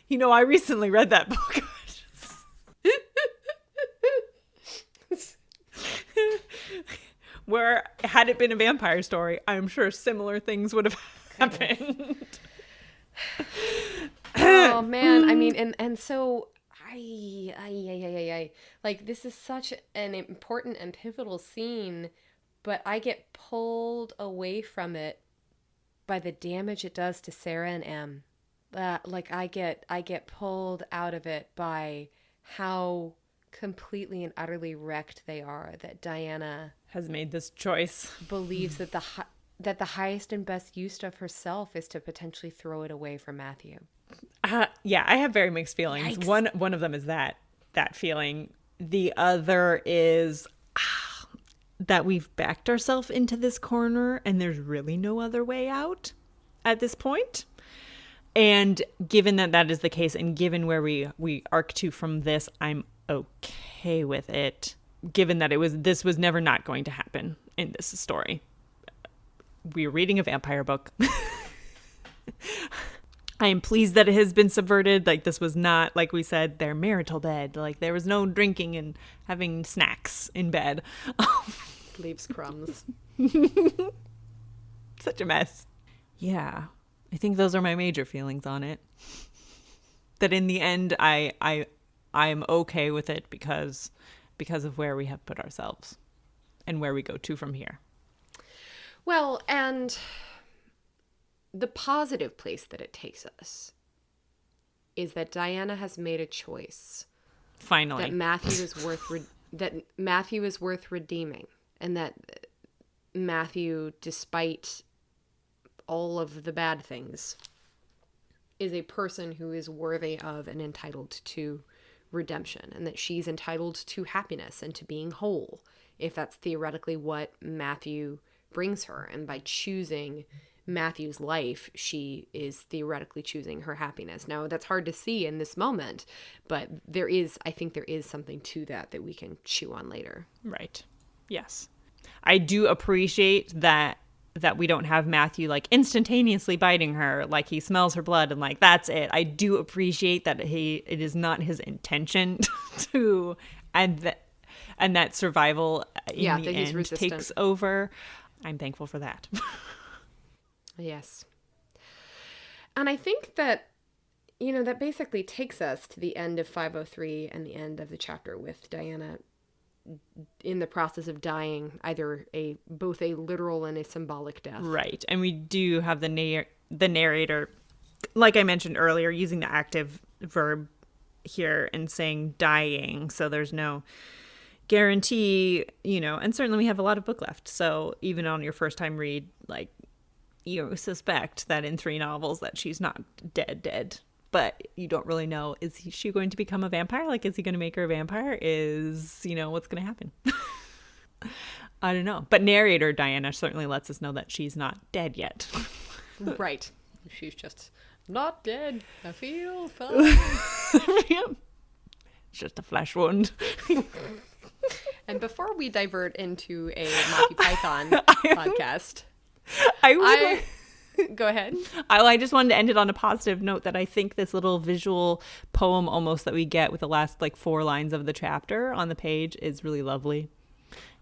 You know, I recently read that book. Where, had it been a vampire story, I'm sure similar things would have happened. Oh man, I mean, and so I like, this is such an important and pivotal scene, but I get pulled away from it by the damage it does to Sarah and Em. Like, I get pulled out of it by how completely and utterly wrecked they are, that Diana Has made this choice. believes that the highest and best use of herself is to potentially throw it away from Matthew. Yeah, I have very mixed feelings. Yikes. One of them is that feeling. The other is that we've backed ourselves into this corner and there's really no other way out at this point. And given that that is the case, and given where we arc to from this, I'm okay with it. Given that this was never not going to happen in this story. We're reading a vampire book. I am pleased that it has been subverted. Like, this was not, like we said, their marital bed. Like, there was no drinking and having snacks in bed. Leaves crumbs. Such a mess. Yeah. I think those are my major feelings on it. That in the end, I'm okay with it because of where we have put ourselves and where we go to from here. Well, and the positive place that it takes us is that Diana has made a choice. Finally. That Matthew is worth redeeming, and that Matthew, despite all of the bad things, is a person who is worthy of and entitled to redemption, and that she's entitled to happiness and to being whole, if that's theoretically what Matthew brings her. And by choosing Matthew's life, she is theoretically choosing her happiness. Now, that's hard to see in this moment, but I think there is something to that we can chew on later. Right. Yes. I do appreciate that we don't have Matthew like instantaneously biting her, like he smells her blood and like that's it. I do appreciate that it is not his intention to, and that survival in the end takes over. I'm thankful for that. Yes. And I think that, that basically takes us to the end of 503 and the end of the chapter with Diana in the process of dying, either both a literal and a symbolic death. Right. And we do have the narrator, like I mentioned earlier, using the active verb here and saying dying. So there's no guarantee, and certainly we have a lot of book left. So even on your first time read, like, you suspect that in 3 novels that she's not dead. But you don't really know, is she going to become a vampire? Like, is he going to make her a vampire? What's going to happen? I don't know. But narrator Diana certainly lets us know that she's not dead yet. Right. She's just not dead. I feel fine. It's just a flesh wound. And before we divert into a Monty Python podcast, go ahead. I just wanted to end it on a positive note that I think this little visual poem almost that we get with the last like 4 lines of the chapter on the page is really lovely.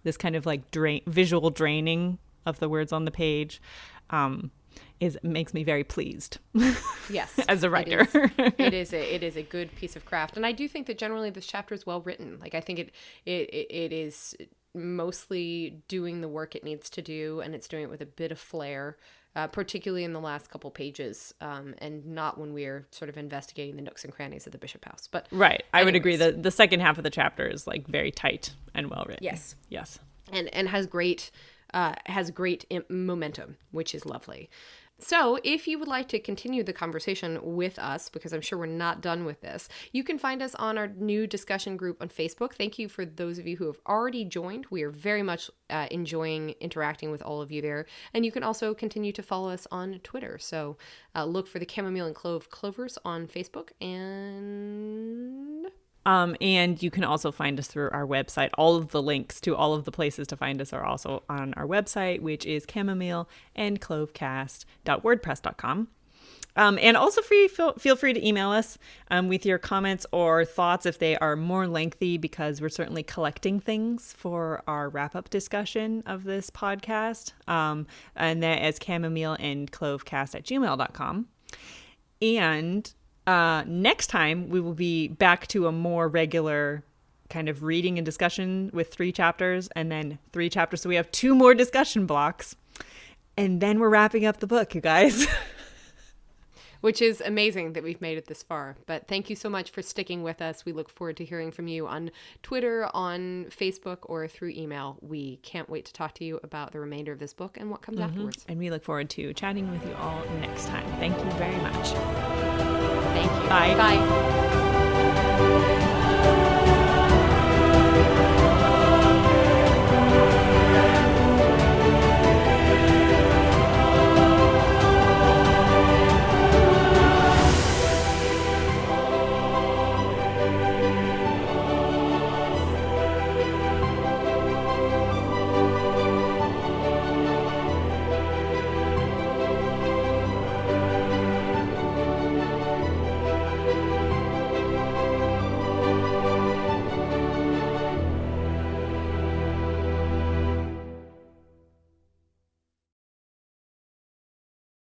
This kind of like visual draining of the words on the page makes me very pleased. Yes. As a writer. It is a good piece of craft. And I do think that generally this chapter is well written. Like, I think it is mostly doing the work it needs to do, and it's doing it with a bit of flair. Particularly in the last couple pages, and not when we're sort of investigating the nooks and crannies of the Bishop House. But right, I would agree that the second half of the chapter is like very tight and well written. Yes, yes, and has great momentum, which is lovely. So, if you would like to continue the conversation with us, because I'm sure we're not done with this, you can find us on our new discussion group on Facebook. Thank you for those of you who have already joined. We are very much enjoying interacting with all of you there. And you can also continue to follow us on Twitter. So, look for the Chamomile and Clove Clovers on Facebook. And you can also find us through our website. All of the links to all of the places to find us are also on our website, which is chamomileandclovecast.wordpress.com. And also feel free to email us with your comments or thoughts if they are more lengthy, because we're certainly collecting things for our wrap-up discussion of this podcast. And that is chamomileandclovecast@gmail.com. And next time we will be back to a more regular kind of reading and discussion with 3 chapters and then 3 chapters. So we have 2 more discussion blocks, and then we're wrapping up the book, you guys. Which is amazing that we've made it this far. But thank you so much for sticking with us. We look forward to hearing from you on Twitter, on Facebook, or through email. We can't wait to talk to you about the remainder of this book and what comes afterwards. And we look forward to chatting with you all next time. Thank you very much. Thank you. Bye. Bye.